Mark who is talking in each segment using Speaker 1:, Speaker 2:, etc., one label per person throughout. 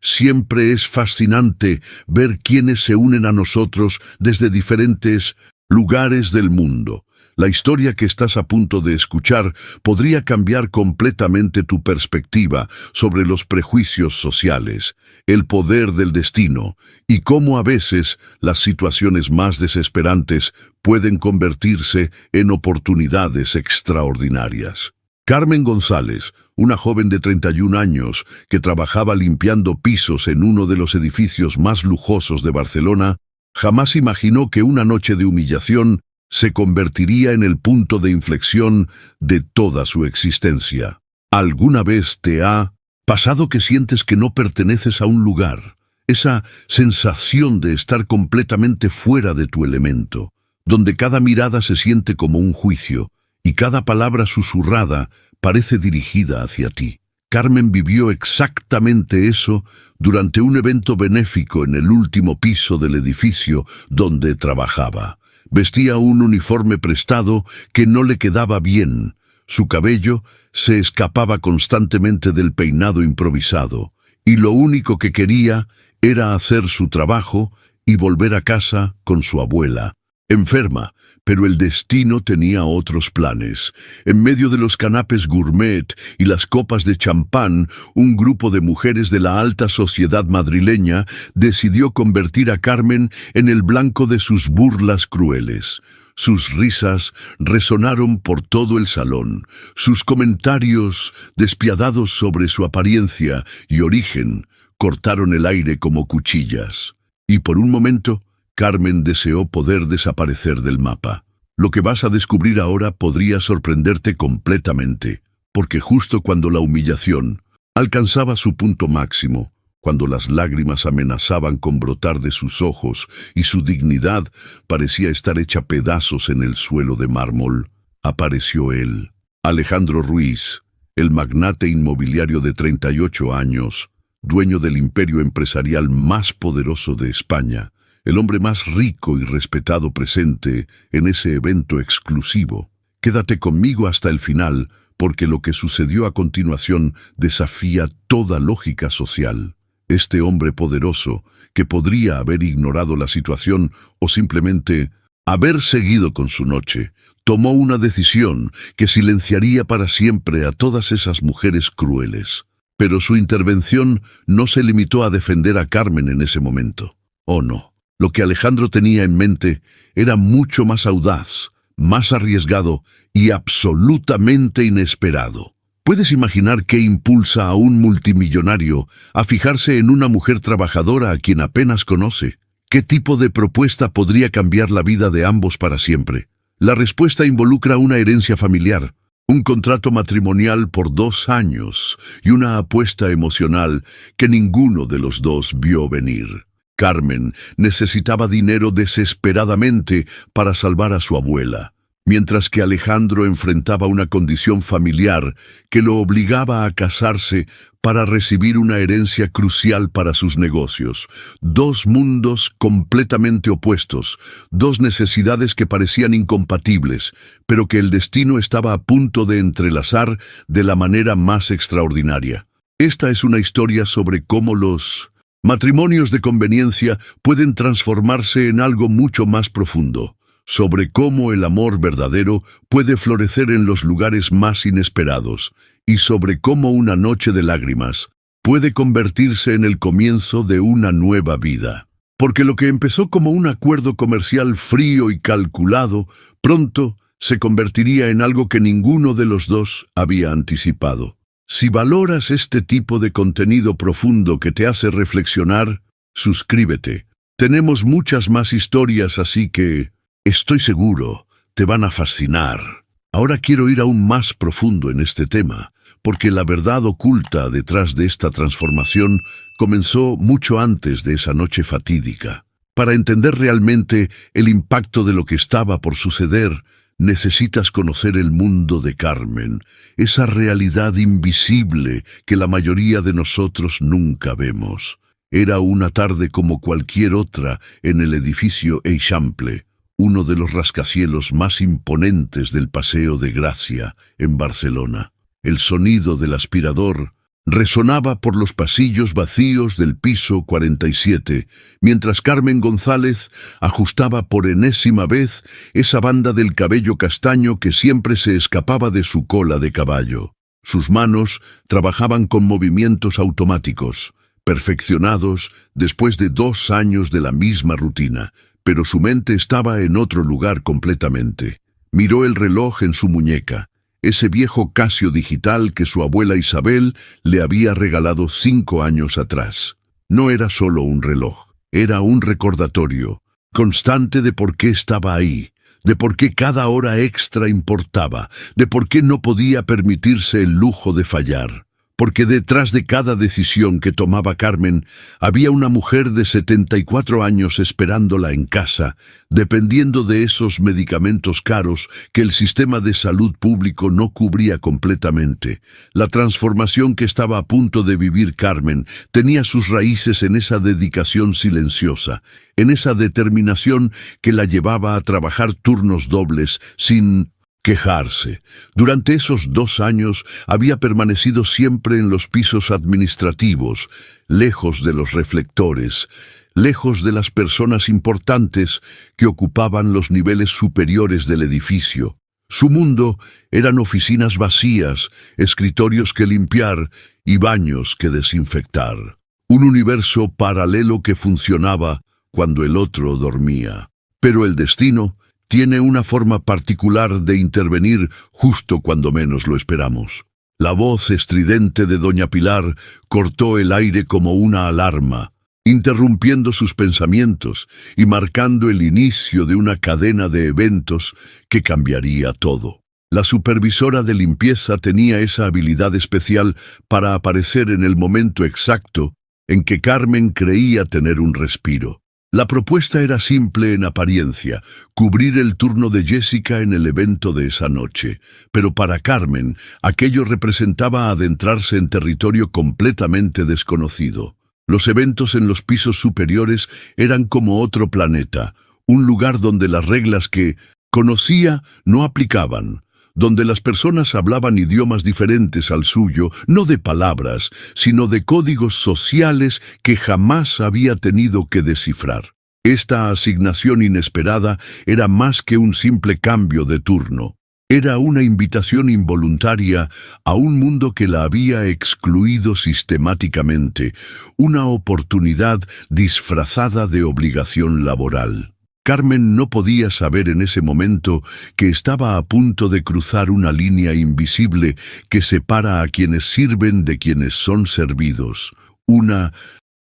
Speaker 1: Siempre es fascinante ver quiénes se unen a nosotros desde diferentes lugares del mundo. La historia que estás a punto de escuchar podría cambiar completamente tu perspectiva sobre los prejuicios sociales, el poder del destino y cómo a veces las situaciones más desesperantes pueden convertirse en oportunidades extraordinarias. Carmen González, una joven de 31 años que trabajaba limpiando pisos en uno de los edificios más lujosos de Barcelona, jamás imaginó que una noche de humillación se convertiría en el punto de inflexión de toda su existencia. ¿Alguna vez te ha pasado que sientes que no perteneces a un lugar? Esa sensación de estar completamente fuera de tu elemento, donde cada mirada se siente como un juicio y cada palabra susurrada parece dirigida hacia ti. Carmen vivió exactamente eso durante un evento benéfico en el último piso del edificio donde trabajaba. Vestía un uniforme prestado que no le quedaba bien. Su cabello se escapaba constantemente del peinado improvisado, y lo único que quería era hacer su trabajo y volver a casa con su abuela, enferma, pero el destino tenía otros planes. En medio de los canapés gourmet y las copas de champán, un grupo de mujeres de la alta sociedad madrileña decidió convertir a Carmen en el blanco de sus burlas crueles. Sus risas resonaron por todo el salón. Sus comentarios despiadados sobre su apariencia y origen cortaron el aire como cuchillas. Y por un momento, Carmen deseó poder desaparecer del mapa. Lo que vas a descubrir ahora podría sorprenderte completamente, porque justo cuando la humillación alcanzaba su punto máximo, cuando las lágrimas amenazaban con brotar de sus ojos y su dignidad parecía estar hecha pedazos en el suelo de mármol, apareció él, Alejandro Ruiz, el magnate inmobiliario de 38 años, dueño del imperio empresarial más poderoso de España, el hombre más rico y respetado presente en ese evento exclusivo. Quédate conmigo hasta el final, porque lo que sucedió a continuación desafía toda lógica social. Este hombre poderoso, que podría haber ignorado la situación o simplemente haber seguido con su noche, tomó una decisión que silenciaría para siempre a todas esas mujeres crueles. Pero su intervención no se limitó a defender a Carmen en ese momento. Oh no. Lo que Alejandro tenía en mente era mucho más audaz, más arriesgado y absolutamente inesperado. ¿Puedes imaginar qué impulsa a un multimillonario a fijarse en una mujer trabajadora a quien apenas conoce? ¿Qué tipo de propuesta podría cambiar la vida de ambos para siempre? La respuesta involucra una herencia familiar, un contrato matrimonial por 2 años y una apuesta emocional que ninguno de los dos vio venir. Carmen necesitaba dinero desesperadamente para salvar a su abuela, mientras que Alejandro enfrentaba una condición familiar que lo obligaba a casarse para recibir una herencia crucial para sus negocios. 2 mundos completamente opuestos, 2 necesidades que parecían incompatibles, pero que el destino estaba a punto de entrelazar de la manera más extraordinaria. Esta es una historia sobre cómo los matrimonios de conveniencia pueden transformarse en algo mucho más profundo, sobre cómo el amor verdadero puede florecer en los lugares más inesperados, y sobre cómo una noche de lágrimas puede convertirse en el comienzo de una nueva vida. Porque lo que empezó como un acuerdo comercial frío y calculado, pronto se convertiría en algo que ninguno de los dos había anticipado. Si valoras este tipo de contenido profundo que te hace reflexionar, suscríbete. Tenemos muchas más historias, así que estoy seguro te van a fascinar. Ahora quiero ir aún más profundo en este tema, porque la verdad oculta detrás de esta transformación comenzó mucho antes de esa noche fatídica. Para entender realmente el impacto de lo que estaba por suceder, necesitas conocer el mundo de Carmen, esa realidad invisible que la mayoría de nosotros nunca vemos. Era una tarde como cualquier otra en el edificio Eixample, uno de los rascacielos más imponentes del Paseo de Gracia, en Barcelona. El sonido del aspirador resonaba por los pasillos vacíos del piso 47, mientras Carmen González ajustaba por enésima vez esa banda del cabello castaño que siempre se escapaba de su cola de caballo. Sus manos trabajaban con movimientos automáticos, perfeccionados después de 2 años de la misma rutina, pero su mente estaba en otro lugar completamente. Miró el reloj en su muñeca, ese viejo Casio digital que su abuela Isabel le había regalado 5 años atrás. No era solo un reloj, era un recordatorio constante de por qué estaba ahí, de por qué cada hora extra importaba, de por qué no podía permitirse el lujo de fallar. Porque detrás de cada decisión que tomaba Carmen había una mujer de 74 años esperándola en casa, dependiendo de esos medicamentos caros que el sistema de salud público no cubría completamente. La transformación que estaba a punto de vivir Carmen tenía sus raíces en esa dedicación silenciosa, en esa determinación que la llevaba a trabajar turnos dobles sin quejarse. Durante esos 2 años había permanecido siempre en los pisos administrativos, lejos de los reflectores, lejos de las personas importantes que ocupaban los niveles superiores del edificio. Su mundo eran oficinas vacías, escritorios que limpiar y baños que desinfectar. Un universo paralelo que funcionaba cuando el otro dormía. Pero el destino tiene una forma particular de intervenir justo cuando menos lo esperamos. La voz estridente de doña Pilar cortó el aire como una alarma, interrumpiendo sus pensamientos y marcando el inicio de una cadena de eventos que cambiaría todo. La supervisora de limpieza tenía esa habilidad especial para aparecer en el momento exacto en que Carmen creía tener un respiro. La propuesta era simple en apariencia, cubrir el turno de Jessica en el evento de esa noche, pero para Carmen aquello representaba adentrarse en territorio completamente desconocido. Los eventos en los pisos superiores eran como otro planeta, un lugar donde las reglas que conocía no aplicaban, donde las personas hablaban idiomas diferentes al suyo, no de palabras, sino de códigos sociales que jamás había tenido que descifrar. Esta asignación inesperada era más que un simple cambio de turno. Era una invitación involuntaria a un mundo que la había excluido sistemáticamente, una oportunidad disfrazada de obligación laboral. Carmen no podía saber en ese momento que estaba a punto de cruzar una línea invisible que separa a quienes sirven de quienes son servidos. Una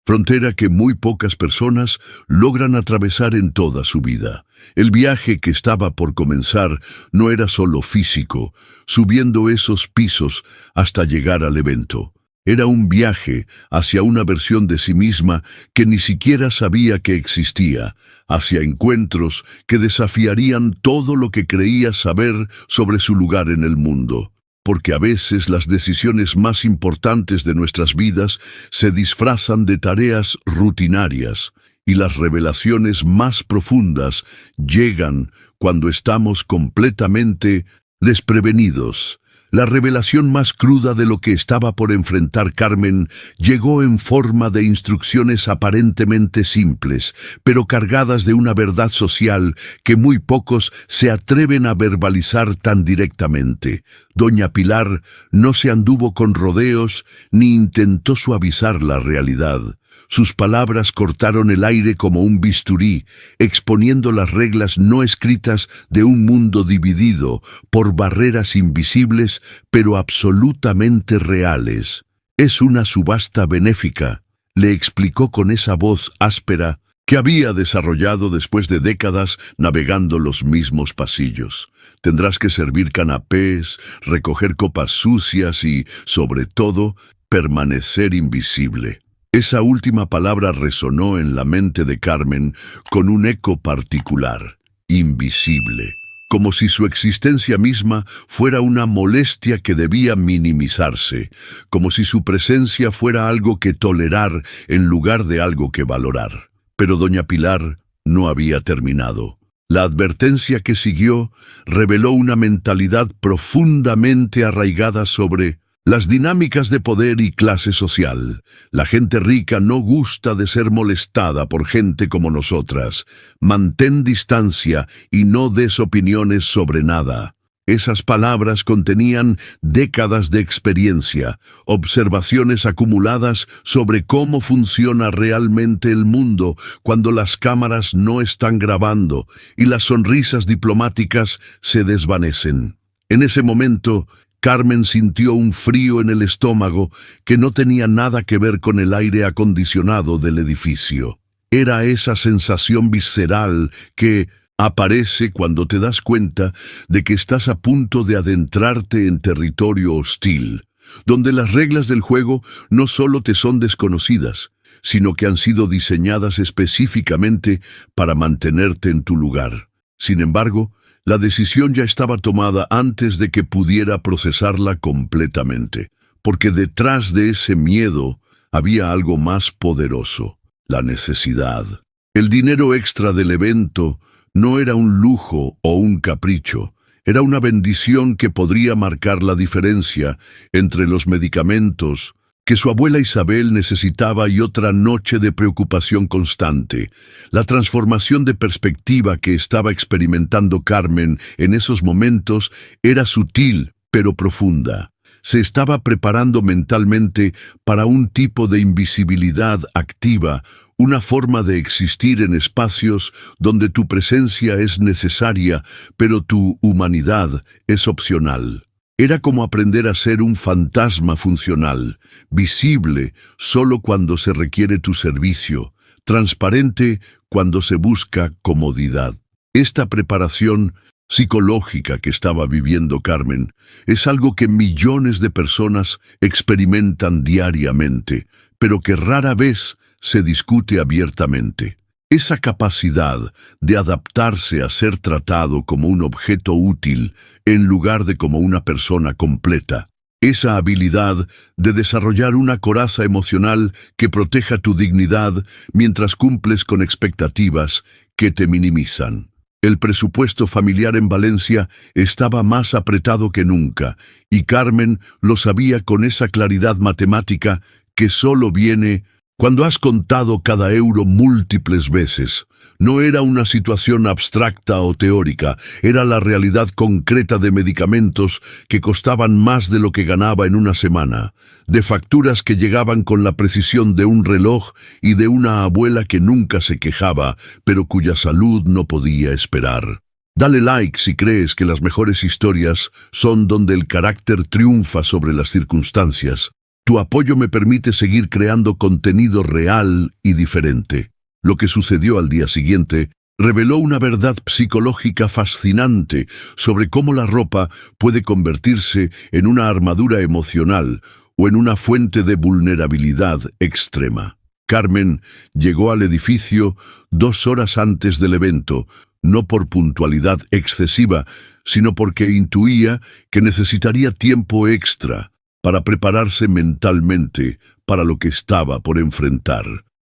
Speaker 1: frontera que muy pocas personas logran atravesar en toda su vida. El viaje que estaba por comenzar no era solo físico, subiendo esos pisos hasta llegar al evento. Era un viaje hacia una versión de sí misma que ni siquiera sabía que existía, hacia encuentros que desafiarían todo lo que creía saber sobre su lugar en el mundo. Porque a veces las decisiones más importantes de nuestras vidas se disfrazan de tareas rutinarias, y las revelaciones más profundas llegan cuando estamos completamente desprevenidos. La revelación más cruda de lo que estaba por enfrentar Carmen llegó en forma de instrucciones aparentemente simples, pero cargadas de una verdad social que muy pocos se atreven a verbalizar tan directamente. Doña Pilar no se anduvo con rodeos ni intentó suavizar la realidad. Sus palabras cortaron el aire como un bisturí, exponiendo las reglas no escritas de un mundo dividido por barreras invisibles, pero absolutamente reales. Es una subasta benéfica, le explicó con esa voz áspera que había desarrollado después de décadas navegando los mismos pasillos. Tendrás que servir canapés, recoger copas sucias y, sobre todo, permanecer invisible. Esa última palabra resonó en la mente de Carmen con un eco particular, invisible, como si su existencia misma fuera una molestia que debía minimizarse, como si su presencia fuera algo que tolerar en lugar de algo que valorar. Pero doña Pilar no había terminado. La advertencia que siguió reveló una mentalidad profundamente arraigada sobre Las dinámicas de poder y clase social. La gente rica no gusta de ser molestada por gente como nosotras. Mantén distancia y no des opiniones sobre nada. Esas palabras contenían décadas de experiencia, observaciones acumuladas sobre cómo funciona realmente el mundo cuando las cámaras no están grabando y las sonrisas diplomáticas se desvanecen. En ese momento, Carmen sintió un frío en el estómago que no tenía nada que ver con el aire acondicionado del edificio. Era esa sensación visceral que aparece cuando te das cuenta de que estás a punto de adentrarte en territorio hostil, donde las reglas del juego no solo te son desconocidas, sino que han sido diseñadas específicamente para mantenerte en tu lugar. Sin embargo, la decisión ya estaba tomada antes de que pudiera procesarla completamente, porque detrás de ese miedo había algo más poderoso: la necesidad. El dinero extra del evento no era un lujo o un capricho, era una bendición que podría marcar la diferencia entre los medicamentos que su abuela Isabel necesitaba y otra noche de preocupación constante. La transformación de perspectiva que estaba experimentando Carmen en esos momentos era sutil pero profunda. Se estaba preparando mentalmente para un tipo de invisibilidad activa, una forma de existir en espacios donde tu presencia es necesaria, pero tu humanidad es opcional. Era como aprender a ser un fantasma funcional, visible solo cuando se requiere tu servicio, transparente cuando se busca comodidad. Esta preparación psicológica que estaba viviendo Carmen es algo que millones de personas experimentan diariamente, pero que rara vez se discute abiertamente. Esa capacidad de adaptarse a ser tratado como un objeto útil en lugar de como una persona completa. Esa habilidad de desarrollar una coraza emocional que proteja tu dignidad mientras cumples con expectativas que te minimizan. El presupuesto familiar en Valencia estaba más apretado que nunca, y Carmen lo sabía con esa claridad matemática que solo viene cuando has contado cada euro múltiples veces. No era una situación abstracta o teórica, era la realidad concreta de medicamentos que costaban más de lo que ganaba en una semana, de facturas que llegaban con la precisión de un reloj y de una abuela que nunca se quejaba, pero cuya salud no podía esperar. Dale like si crees que las mejores historias son donde el carácter triunfa sobre las circunstancias. Tu apoyo me permite seguir creando contenido real y diferente. Lo que sucedió al día siguiente reveló una verdad psicológica fascinante sobre cómo la ropa puede convertirse en una armadura emocional o en una fuente de vulnerabilidad extrema. Carmen llegó al edificio 2 horas antes del evento, no por puntualidad excesiva, sino porque intuía que necesitaría tiempo extra para prepararse mentalmente para lo que estaba por enfrentar.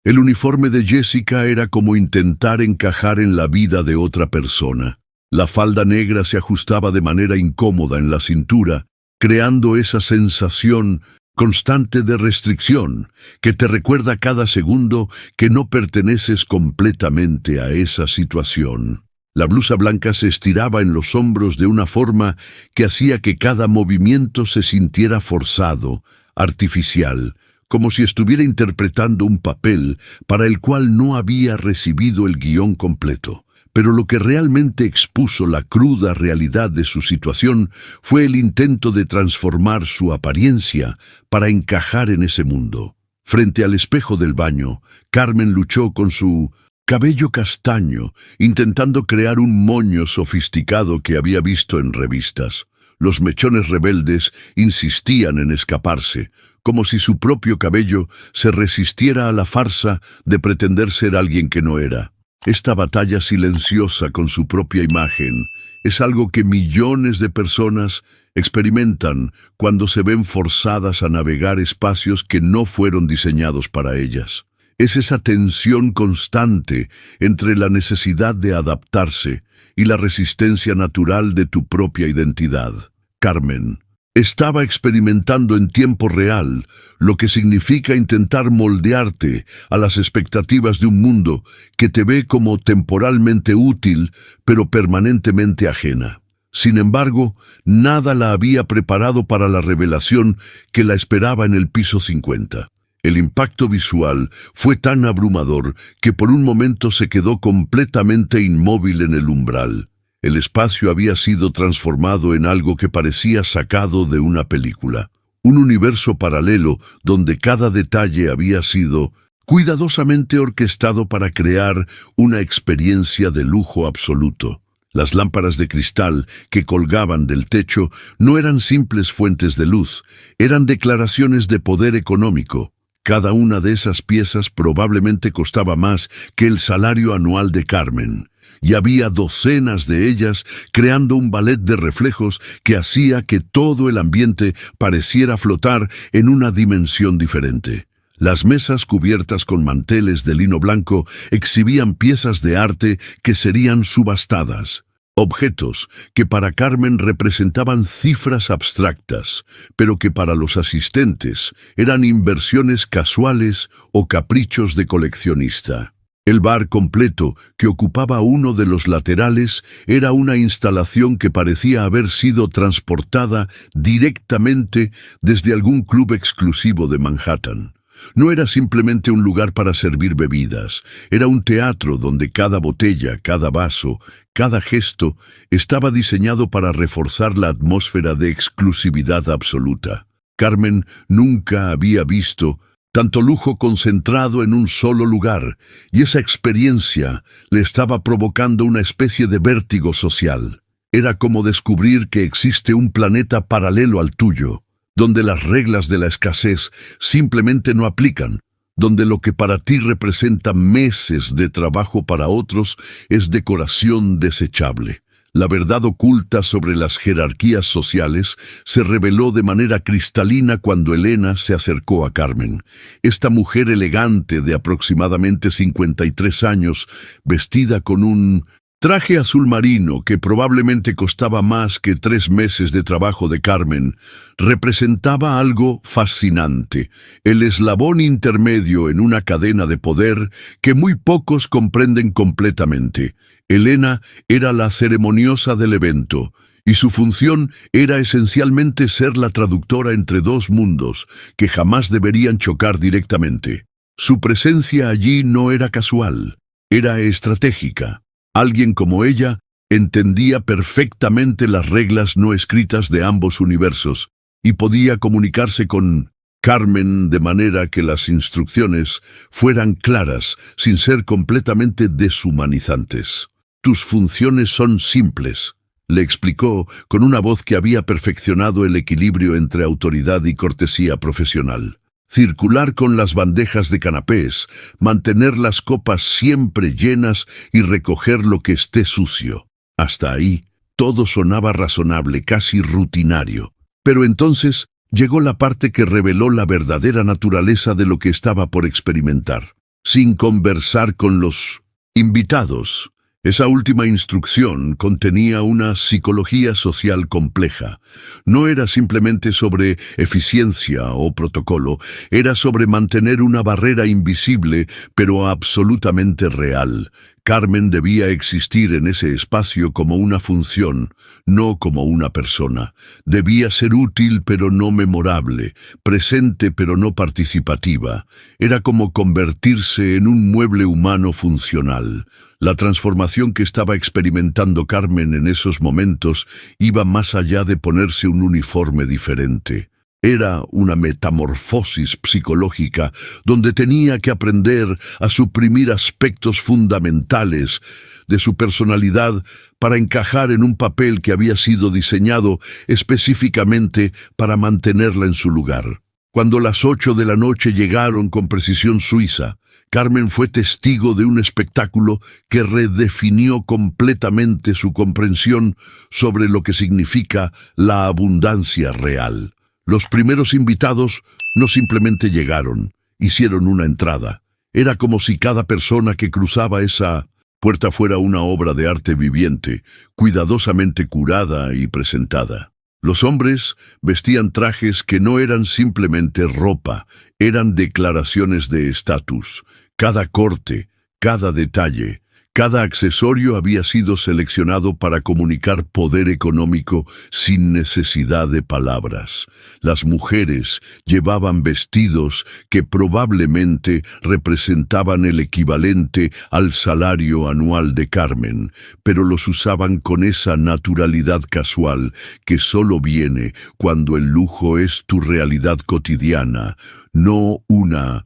Speaker 1: El uniforme de Jessica era como intentar encajar en la vida de otra persona. La falda negra se ajustaba de manera incómoda en la cintura, creando esa sensación constante de restricción que te recuerda cada segundo que no perteneces completamente a esa situación. La blusa blanca se estiraba en los hombros de una forma que hacía que cada movimiento se sintiera forzado, artificial, como si estuviera interpretando un papel para el cual no había recibido el guión completo. Pero lo que realmente expuso la cruda realidad de su situación fue el intento de transformar su apariencia para encajar en ese mundo. Frente al espejo del baño, Carmen luchó con su cabello castaño, intentando crear un moño sofisticado que había visto en revistas. Los mechones rebeldes insistían en escaparse, como si su propio cabello se resistiera a la farsa de pretender ser alguien que no era. Esta batalla silenciosa con su propia imagen es algo que millones de personas experimentan cuando se ven forzadas a navegar espacios que no fueron diseñados para ellas. Es esa tensión constante entre la necesidad de adaptarse y la resistencia natural de tu propia identidad. Carmen Estaba experimentando en tiempo real, lo que significa intentar moldearte a las expectativas de un mundo que te ve como temporalmente útil, pero permanentemente ajena. Sin embargo, nada la había preparado para la revelación que la esperaba en el piso 50. El impacto visual fue tan abrumador que por un momento se quedó completamente inmóvil en el umbral. El espacio había sido transformado en algo que parecía sacado de una película. Un universo paralelo donde cada detalle había sido cuidadosamente orquestado para crear una experiencia de lujo absoluto. Las lámparas de cristal que colgaban del techo no eran simples fuentes de luz, eran declaraciones de poder económico. Cada una de esas piezas probablemente costaba más que el salario anual de Carmen, y había docenas de ellas creando un ballet de reflejos que hacía que todo el ambiente pareciera flotar en una dimensión diferente. Las mesas cubiertas con manteles de lino blanco exhibían piezas de arte que serían subastadas. Objetos que para Carmen representaban cifras abstractas, pero que para los asistentes eran inversiones casuales o caprichos de coleccionista. El bar completo, que ocupaba uno de los laterales, era una instalación que parecía haber sido transportada directamente desde algún club exclusivo de Manhattan. No era simplemente un lugar para servir bebidas, era un teatro donde cada botella, cada vaso, cada gesto estaba diseñado para reforzar la atmósfera de exclusividad absoluta. Carmen nunca había visto tanto lujo concentrado en un solo lugar, y esa experiencia le estaba provocando una especie de vértigo social. Era como descubrir que existe un planeta paralelo al tuyo, donde las reglas de la escasez simplemente no aplican, donde lo que para ti representa meses de trabajo para otros es decoración desechable. La verdad oculta sobre las jerarquías sociales se reveló de manera cristalina cuando Elena se acercó a Carmen. Esta mujer elegante de aproximadamente 53 años, vestida con un traje azul marino que probablemente costaba más que 3 meses de trabajo de Carmen, representaba algo fascinante, el eslabón intermedio en una cadena de poder que muy pocos comprenden completamente. Elena era la ceremoniosa del evento, y su función era esencialmente ser la traductora entre dos mundos que jamás deberían chocar directamente. Su presencia allí no era casual, era estratégica. Alguien como ella entendía perfectamente las reglas no escritas de ambos universos y podía comunicarse con Carmen de manera que las instrucciones fueran claras sin ser completamente deshumanizantes. «Tus funciones son simples», le explicó con una voz que había perfeccionado el equilibrio entre autoridad y cortesía profesional. Circular con las bandejas de canapés, mantener las copas siempre llenas y recoger lo que esté sucio. Hasta ahí, todo sonaba razonable, casi rutinario. Pero entonces llegó la parte que reveló la verdadera naturaleza de lo que estaba por experimentar. Sin conversar con los invitados, esa última instrucción contenía una psicología social compleja. No era simplemente sobre eficiencia o protocolo, era sobre mantener una barrera invisible, pero absolutamente real. Carmen debía existir en ese espacio como una función, no como una persona. Debía ser útil pero no memorable, presente pero no participativa. Era como convertirse en un mueble humano funcional. La transformación que estaba experimentando Carmen en esos momentos iba más allá de ponerse un uniforme diferente. Era una metamorfosis psicológica donde tenía que aprender a suprimir aspectos fundamentales de su personalidad para encajar en un papel que había sido diseñado específicamente para mantenerla en su lugar. Cuando las 8 de la noche llegaron con precisión suiza, Carmen fue testigo de un espectáculo que redefinió completamente su comprensión sobre lo que significa la abundancia real. Los primeros invitados no simplemente llegaron, hicieron una entrada. Era como si cada persona que cruzaba esa puerta fuera una obra de arte viviente, cuidadosamente curada y presentada. Los hombres vestían trajes que no eran simplemente ropa, eran declaraciones de estatus. Cada corte, cada detalle, cada accesorio había sido seleccionado para comunicar poder económico sin necesidad de palabras. Las mujeres llevaban vestidos que probablemente representaban el equivalente al salario anual de Carmen, pero los usaban con esa naturalidad casual que solo viene cuando el lujo es tu realidad cotidiana, no una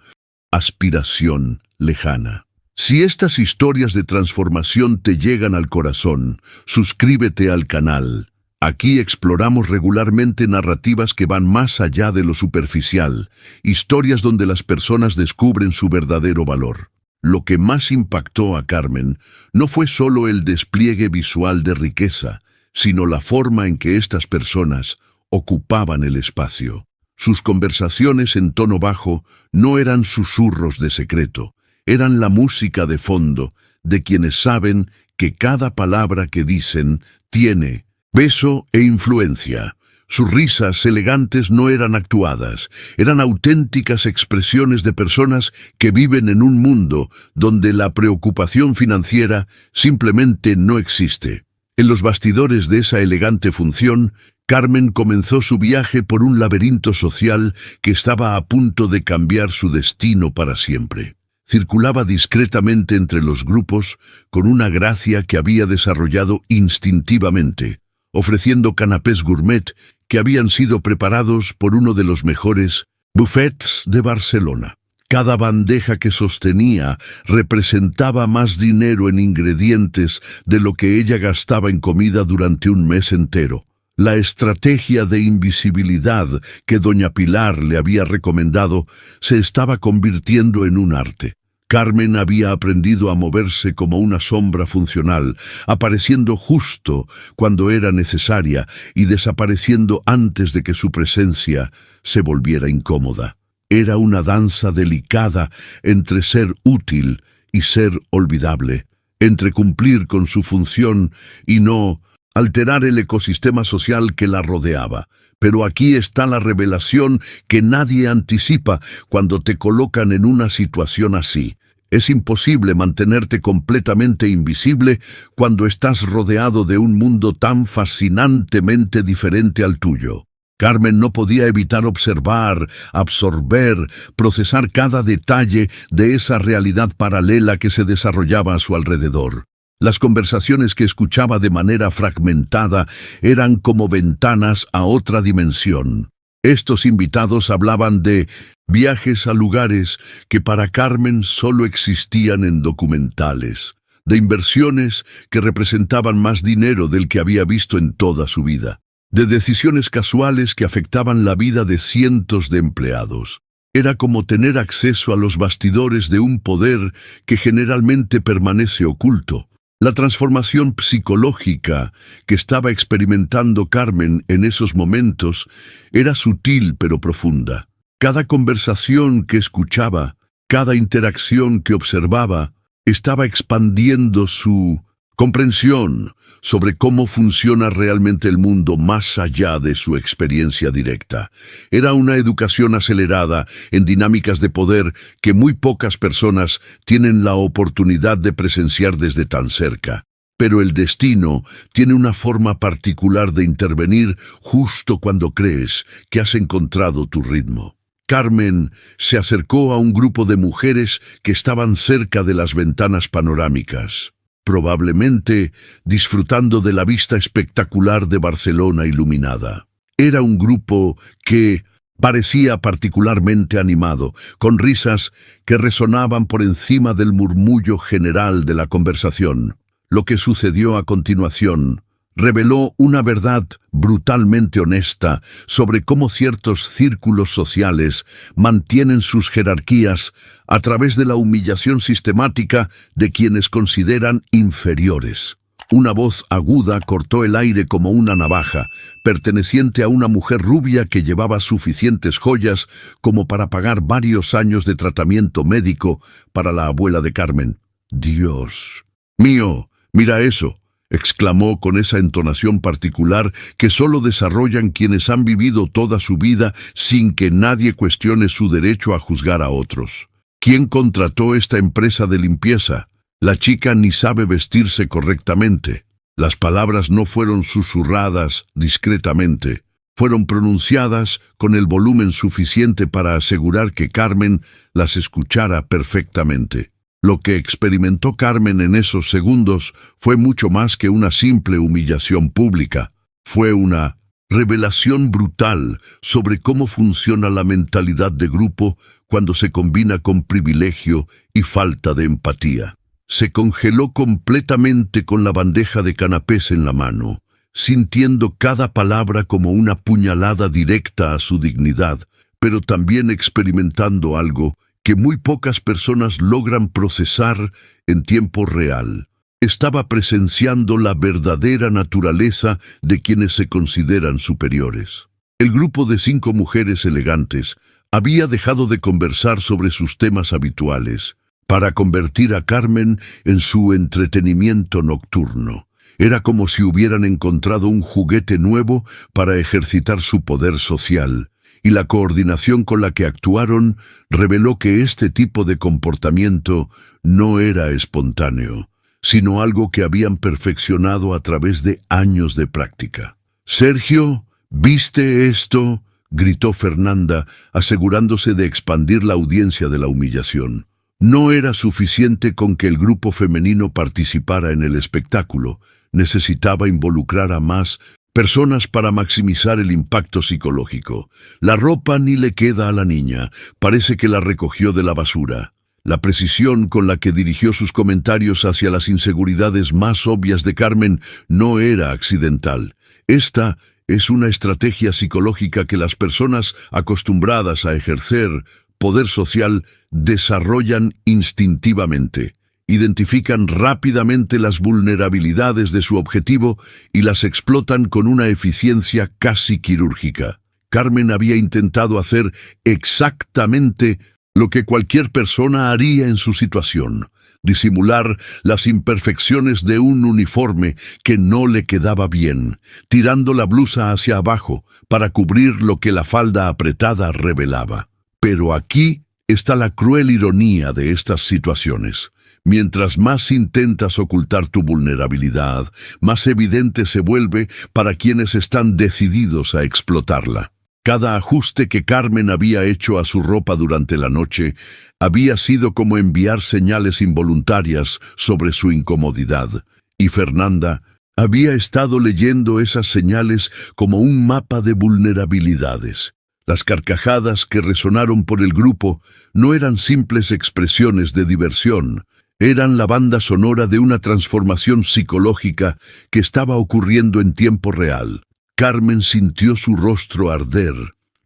Speaker 1: aspiración lejana. Si estas historias de transformación te llegan al corazón, suscríbete al canal. Aquí exploramos regularmente narrativas que van más allá de lo superficial, historias donde las personas descubren su verdadero valor. Lo que más impactó a Carmen no fue solo el despliegue visual de riqueza, sino la forma en que estas personas ocupaban el espacio. Sus conversaciones en tono bajo no eran susurros de secreto, eran la música de fondo de quienes saben que cada palabra que dicen tiene peso e influencia. Sus risas elegantes no eran actuadas, eran auténticas expresiones de personas que viven en un mundo donde la preocupación financiera simplemente no existe. En los bastidores de esa elegante función, Carmen comenzó su viaje por un laberinto social que estaba a punto de cambiar su destino para siempre. Circulaba discretamente entre los grupos con una gracia que había desarrollado instintivamente, ofreciendo canapés gourmet que habían sido preparados por uno de los mejores buffets de Barcelona. Cada bandeja que sostenía representaba más dinero en ingredientes de lo que ella gastaba en comida durante un mes entero. La estrategia de invisibilidad que doña Pilar le había recomendado se estaba convirtiendo en un arte. Carmen había aprendido a moverse como una sombra funcional, apareciendo justo cuando era necesaria y desapareciendo antes de que su presencia se volviera incómoda. Era una danza delicada entre ser útil y ser olvidable, entre cumplir con su función y no alterar el ecosistema social que la rodeaba. Pero aquí está la revelación que nadie anticipa cuando te colocan en una situación así. Es imposible mantenerte completamente invisible cuando estás rodeado de un mundo tan fascinantemente diferente al tuyo. Carmen no podía evitar observar, absorber, procesar cada detalle de esa realidad paralela que se desarrollaba a su alrededor. Las conversaciones que escuchaba de manera fragmentada eran como ventanas a otra dimensión. Estos invitados hablaban de viajes a lugares que para Carmen solo existían en documentales, de inversiones que representaban más dinero del que había visto en toda su vida, de decisiones casuales que afectaban la vida de cientos de empleados. Era como tener acceso a los bastidores de un poder que generalmente permanece oculto. La transformación psicológica que estaba experimentando Carmen en esos momentos era sutil pero profunda. Cada conversación que escuchaba, cada interacción que observaba, estaba expandiendo su comprensión sobre cómo funciona realmente el mundo más allá de su experiencia directa. Era una educación acelerada en dinámicas de poder que muy pocas personas tienen la oportunidad de presenciar desde tan cerca. Pero el destino tiene una forma particular de intervenir justo cuando crees que has encontrado tu ritmo. Carmen se acercó a un grupo de mujeres que estaban cerca de las ventanas panorámicas, probablemente disfrutando de la vista espectacular de Barcelona iluminada. Era un grupo que parecía particularmente animado, con risas que resonaban por encima del murmullo general de la conversación. Lo que sucedió a continuación reveló una verdad brutalmente honesta sobre cómo ciertos círculos sociales mantienen sus jerarquías a través de la humillación sistemática de quienes consideran inferiores. Una voz aguda cortó el aire como una navaja, perteneciente a una mujer rubia que llevaba suficientes joyas como para pagar varios años de tratamiento médico para la abuela de Carmen. «Dios mío, mira eso», exclamó con esa entonación particular que solo desarrollan quienes han vivido toda su vida sin que nadie cuestione su derecho a juzgar a otros. ¿Quién contrató esta empresa de limpieza? La chica ni sabe vestirse correctamente. Las palabras no fueron susurradas discretamente. Fueron pronunciadas con el volumen suficiente para asegurar que Carmen las escuchara perfectamente. Lo que experimentó Carmen en esos segundos fue mucho más que una simple humillación pública. Fue una revelación brutal sobre cómo funciona la mentalidad de grupo cuando se combina con privilegio y falta de empatía. Se congeló completamente con la bandeja de canapés en la mano, sintiendo cada palabra como una puñalada directa a su dignidad, pero también experimentando algo que muy pocas personas logran procesar en tiempo real. Estaba presenciando la verdadera naturaleza de quienes se consideran superiores. El grupo de 5 mujeres elegantes había dejado de conversar sobre sus temas habituales para convertir a Carmen en su entretenimiento nocturno. Era como si hubieran encontrado un juguete nuevo para ejercitar su poder social, y la coordinación con la que actuaron reveló que este tipo de comportamiento no era espontáneo, sino algo que habían perfeccionado a través de años de práctica. «Sergio, ¿viste esto?», gritó Fernanda, asegurándose de expandir la audiencia de la humillación. No era suficiente con que el grupo femenino participara en el espectáculo, necesitaba involucrar a más personas para maximizar el impacto psicológico. La ropa ni le queda a la niña, parece que la recogió de la basura. La precisión con la que dirigió sus comentarios hacia las inseguridades más obvias de Carmen no era accidental. Esta es una estrategia psicológica que las personas acostumbradas a ejercer poder social desarrollan instintivamente. Identifican rápidamente las vulnerabilidades de su objetivo y las explotan con una eficiencia casi quirúrgica. Carmen había intentado hacer exactamente lo que cualquier persona haría en su situación: disimular las imperfecciones de un uniforme que no le quedaba bien, tirando la blusa hacia abajo para cubrir lo que la falda apretada revelaba. Pero aquí está la cruel ironía de estas situaciones. Mientras más intentas ocultar tu vulnerabilidad, más evidente se vuelve para quienes están decididos a explotarla. Cada ajuste que Carmen había hecho a su ropa durante la noche había sido como enviar señales involuntarias sobre su incomodidad, y Fernanda había estado leyendo esas señales como un mapa de vulnerabilidades. Las carcajadas que resonaron por el grupo no eran simples expresiones de diversión, eran la banda sonora de una transformación psicológica que estaba ocurriendo en tiempo real. Carmen sintió su rostro arder,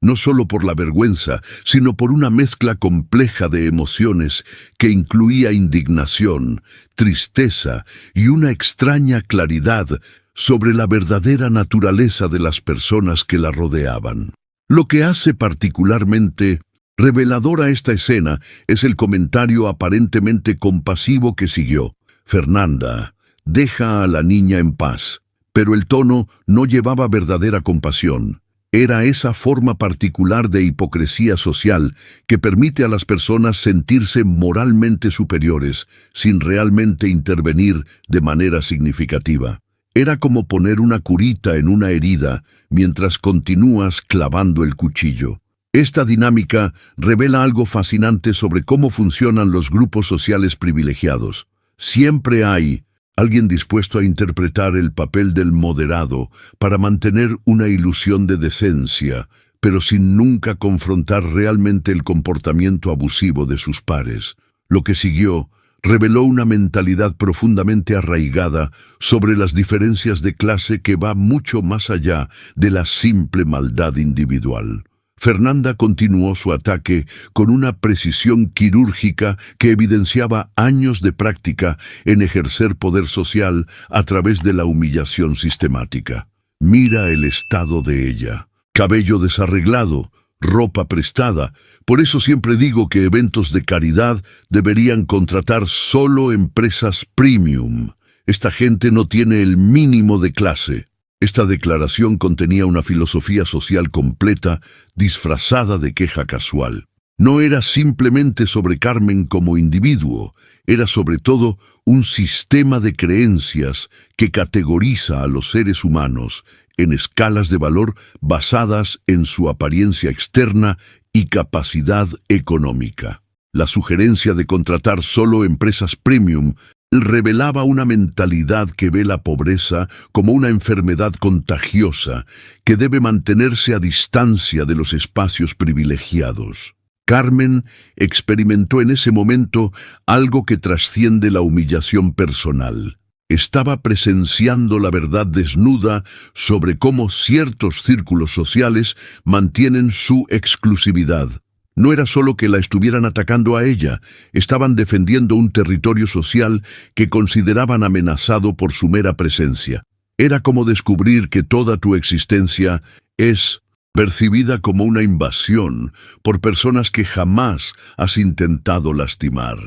Speaker 1: no solo por la vergüenza, sino por una mezcla compleja de emociones que incluía indignación, tristeza y una extraña claridad sobre la verdadera naturaleza de las personas que la rodeaban. Lo que hace particularmente reveladora esta escena es el comentario aparentemente compasivo que siguió. «Fernanda, deja a la niña en paz». Pero el tono no llevaba verdadera compasión. Era esa forma particular de hipocresía social que permite a las personas sentirse moralmente superiores sin realmente intervenir de manera significativa. Era como poner una curita en una herida mientras continúas clavando el cuchillo. Esta dinámica revela algo fascinante sobre cómo funcionan los grupos sociales privilegiados. Siempre hay alguien dispuesto a interpretar el papel del moderado para mantener una ilusión de decencia, pero sin nunca confrontar realmente el comportamiento abusivo de sus pares. Lo que siguió reveló una mentalidad profundamente arraigada sobre las diferencias de clase que va mucho más allá de la simple maldad individual. Fernanda continuó su ataque con una precisión quirúrgica que evidenciaba años de práctica en ejercer poder social a través de la humillación sistemática. Mira el estado de ella. Cabello desarreglado, ropa prestada. Por eso siempre digo que eventos de caridad deberían contratar solo empresas premium. Esta gente no tiene el mínimo de clase. Esta declaración contenía una filosofía social completa, disfrazada de queja casual. No era simplemente sobre Carmen como individuo, era sobre todo un sistema de creencias que categoriza a los seres humanos en escalas de valor basadas en su apariencia externa y capacidad económica. La sugerencia de contratar solo empresas premium revelaba una mentalidad que ve la pobreza como una enfermedad contagiosa que debe mantenerse a distancia de los espacios privilegiados. Carmen experimentó en ese momento algo que trasciende la humillación personal. Estaba presenciando la verdad desnuda sobre cómo ciertos círculos sociales mantienen su exclusividad. No era solo que la estuvieran atacando a ella, estaban defendiendo un territorio social que consideraban amenazado por su mera presencia. Era como descubrir que toda tu existencia es percibida como una invasión por personas que jamás has intentado lastimar.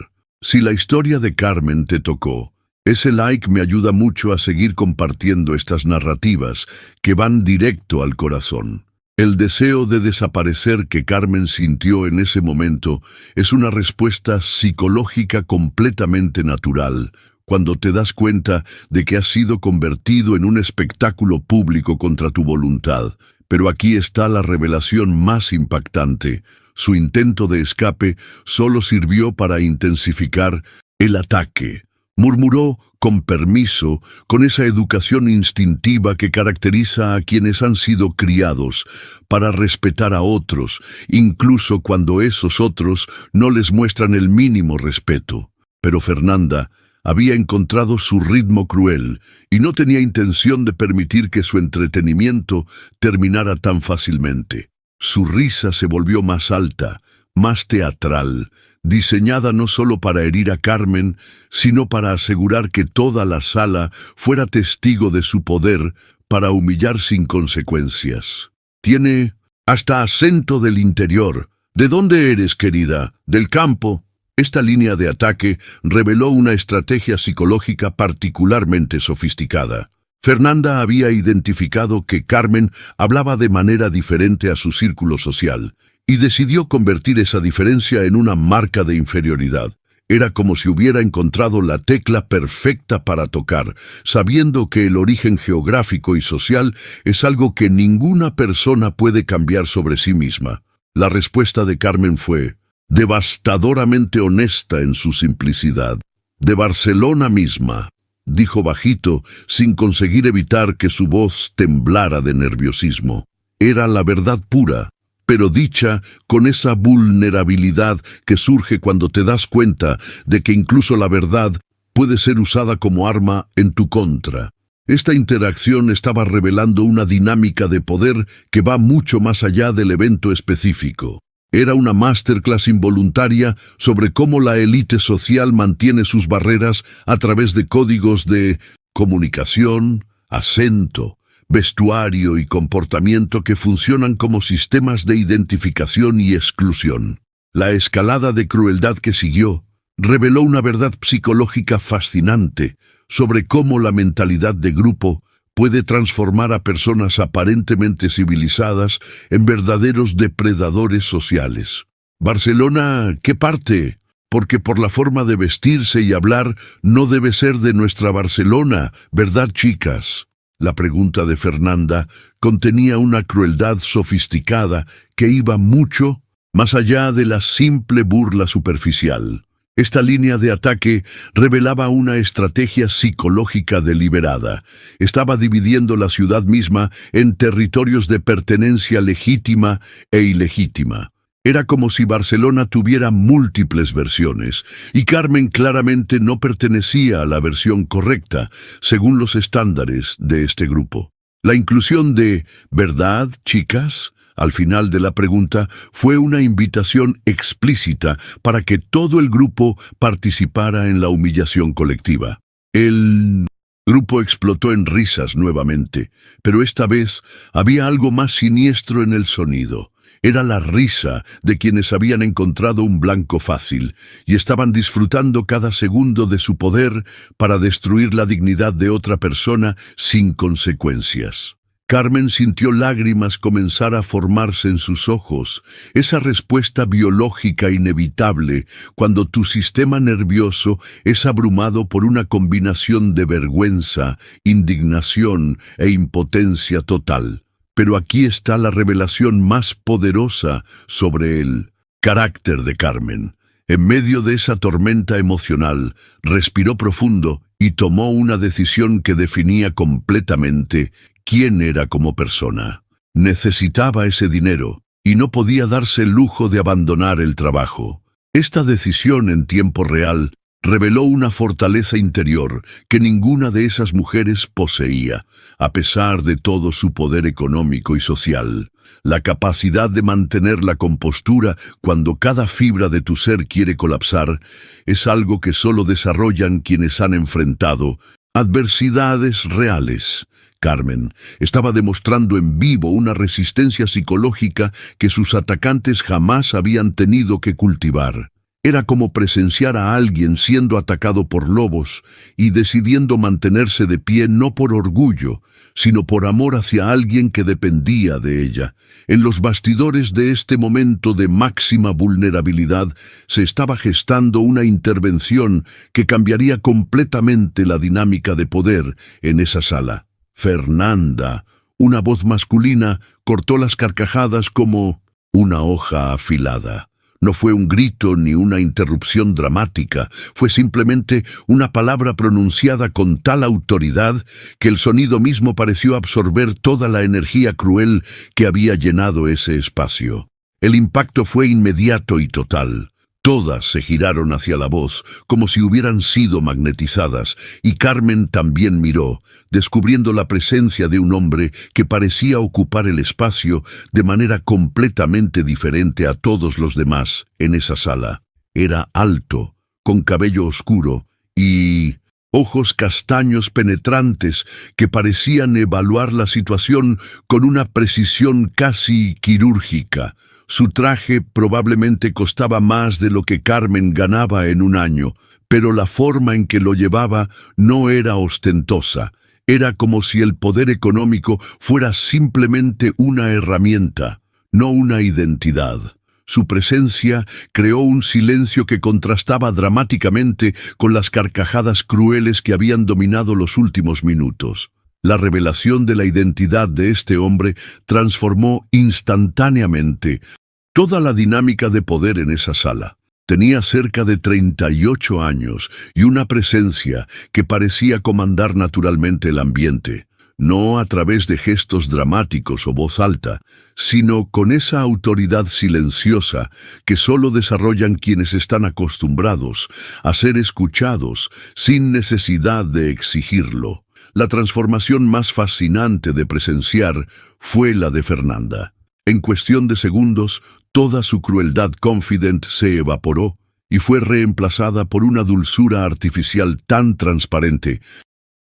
Speaker 1: Si la historia de Carmen te tocó, ese like me ayuda mucho a seguir compartiendo estas narrativas que van directo al corazón. El deseo de desaparecer que Carmen sintió en ese momento es una respuesta psicológica completamente natural, cuando te das cuenta de que has sido convertido en un espectáculo público contra tu voluntad. Pero aquí está la revelación más impactante. Su intento de escape solo sirvió para intensificar el ataque. Murmuró con permiso, con esa educación instintiva que caracteriza a quienes han sido criados para respetar a otros, incluso cuando esos otros no les muestran el mínimo respeto. Pero Fernanda había encontrado su ritmo cruel y no tenía intención de permitir que su entretenimiento terminara tan fácilmente. Su risa se volvió más alta, más teatral, diseñada no solo para herir a Carmen, sino para asegurar que toda la sala fuera testigo de su poder para humillar sin consecuencias. Tiene hasta acento del interior. ¿De dónde eres, querida? ¿Del campo? Esta línea de ataque reveló una estrategia psicológica particularmente sofisticada. Fernanda había identificado que Carmen hablaba de manera diferente a su círculo social y decidió convertir esa diferencia en una marca de inferioridad. Era como si hubiera encontrado la tecla perfecta para tocar, sabiendo que el origen geográfico y social es algo que ninguna persona puede cambiar sobre sí misma. La respuesta de Carmen fue devastadoramente honesta en su simplicidad. «De Barcelona misma», dijo bajito, sin conseguir evitar que su voz temblara de nerviosismo. Era la verdad pura, pero dicha con esa vulnerabilidad que surge cuando te das cuenta de que incluso la verdad puede ser usada como arma en tu contra. Esta interacción estaba revelando una dinámica de poder que va mucho más allá del evento específico. Era una masterclass involuntaria sobre cómo la élite social mantiene sus barreras a través de códigos de comunicación, acento, vestuario y comportamiento que funcionan como sistemas de identificación y exclusión. La escalada de crueldad que siguió reveló una verdad psicológica fascinante sobre cómo la mentalidad de grupo puede transformar a personas aparentemente civilizadas en verdaderos depredadores sociales. «Barcelona, ¿qué parte? Porque por la forma de vestirse y hablar no debe ser de nuestra Barcelona, ¿verdad, chicas?». La pregunta de Fernanda contenía una crueldad sofisticada que iba mucho más allá de la simple burla superficial. Esta línea de ataque revelaba una estrategia psicológica deliberada. Estaba dividiendo la ciudad misma en territorios de pertenencia legítima e ilegítima. Era como si Barcelona tuviera múltiples versiones, y Carmen claramente no pertenecía a la versión correcta, según los estándares de este grupo. La inclusión de «¿verdad, chicas?», al final de la pregunta, fue una invitación explícita para que todo el grupo participara en la humillación colectiva. El grupo explotó en risas nuevamente, pero esta vez había algo más siniestro en el sonido. Era la risa de quienes habían encontrado un blanco fácil y estaban disfrutando cada segundo de su poder para destruir la dignidad de otra persona sin consecuencias. Carmen sintió lágrimas comenzar a formarse en sus ojos, esa respuesta biológica inevitable cuando tu sistema nervioso es abrumado por una combinación de vergüenza, indignación e impotencia total. Pero aquí está la revelación más poderosa sobre el carácter de Carmen. En medio de esa tormenta emocional, respiró profundo y tomó una decisión que definía completamente quién era como persona. Necesitaba ese dinero y no podía darse el lujo de abandonar el trabajo. Esta decisión en tiempo real reveló una fortaleza interior que ninguna de esas mujeres poseía, a pesar de todo su poder económico y social. La capacidad de mantener la compostura cuando cada fibra de tu ser quiere colapsar es algo que solo desarrollan quienes han enfrentado adversidades reales. Carmen estaba demostrando en vivo una resistencia psicológica que sus atacantes jamás habían tenido que cultivar. Era como presenciar a alguien siendo atacado por lobos y decidiendo mantenerse de pie no por orgullo, sino por amor hacia alguien que dependía de ella. En los bastidores de este momento de máxima vulnerabilidad se estaba gestando una intervención que cambiaría completamente la dinámica de poder en esa sala. Fernanda, una voz masculina, cortó las carcajadas como una hoja afilada. No fue un grito ni una interrupción dramática, fue simplemente una palabra pronunciada con tal autoridad que el sonido mismo pareció absorber toda la energía cruel que había llenado ese espacio. El impacto fue inmediato y total. Todas se giraron hacia la voz, como si hubieran sido magnetizadas, y Carmen también miró, descubriendo la presencia de un hombre que parecía ocupar el espacio de manera completamente diferente a todos los demás en esa sala. Era alto, con cabello oscuro y ojos castaños penetrantes que parecían evaluar la situación con una precisión casi quirúrgica. Su traje probablemente costaba más de lo que Carmen ganaba en un año, pero la forma en que lo llevaba no era ostentosa. Era como si el poder económico fuera simplemente una herramienta, no una identidad. Su presencia creó un silencio que contrastaba dramáticamente con las carcajadas crueles que habían dominado los últimos minutos. La revelación de la identidad de este hombre transformó instantáneamente toda la dinámica de poder en esa sala. Tenía cerca de 38 años y una presencia que parecía comandar naturalmente el ambiente, no a través de gestos dramáticos o voz alta, sino con esa autoridad silenciosa que solo desarrollan quienes están acostumbrados a ser escuchados sin necesidad de exigirlo. La transformación más fascinante de presenciar fue la de Fernanda. En cuestión de segundos, toda su crueldad confident se evaporó y fue reemplazada por una dulzura artificial tan transparente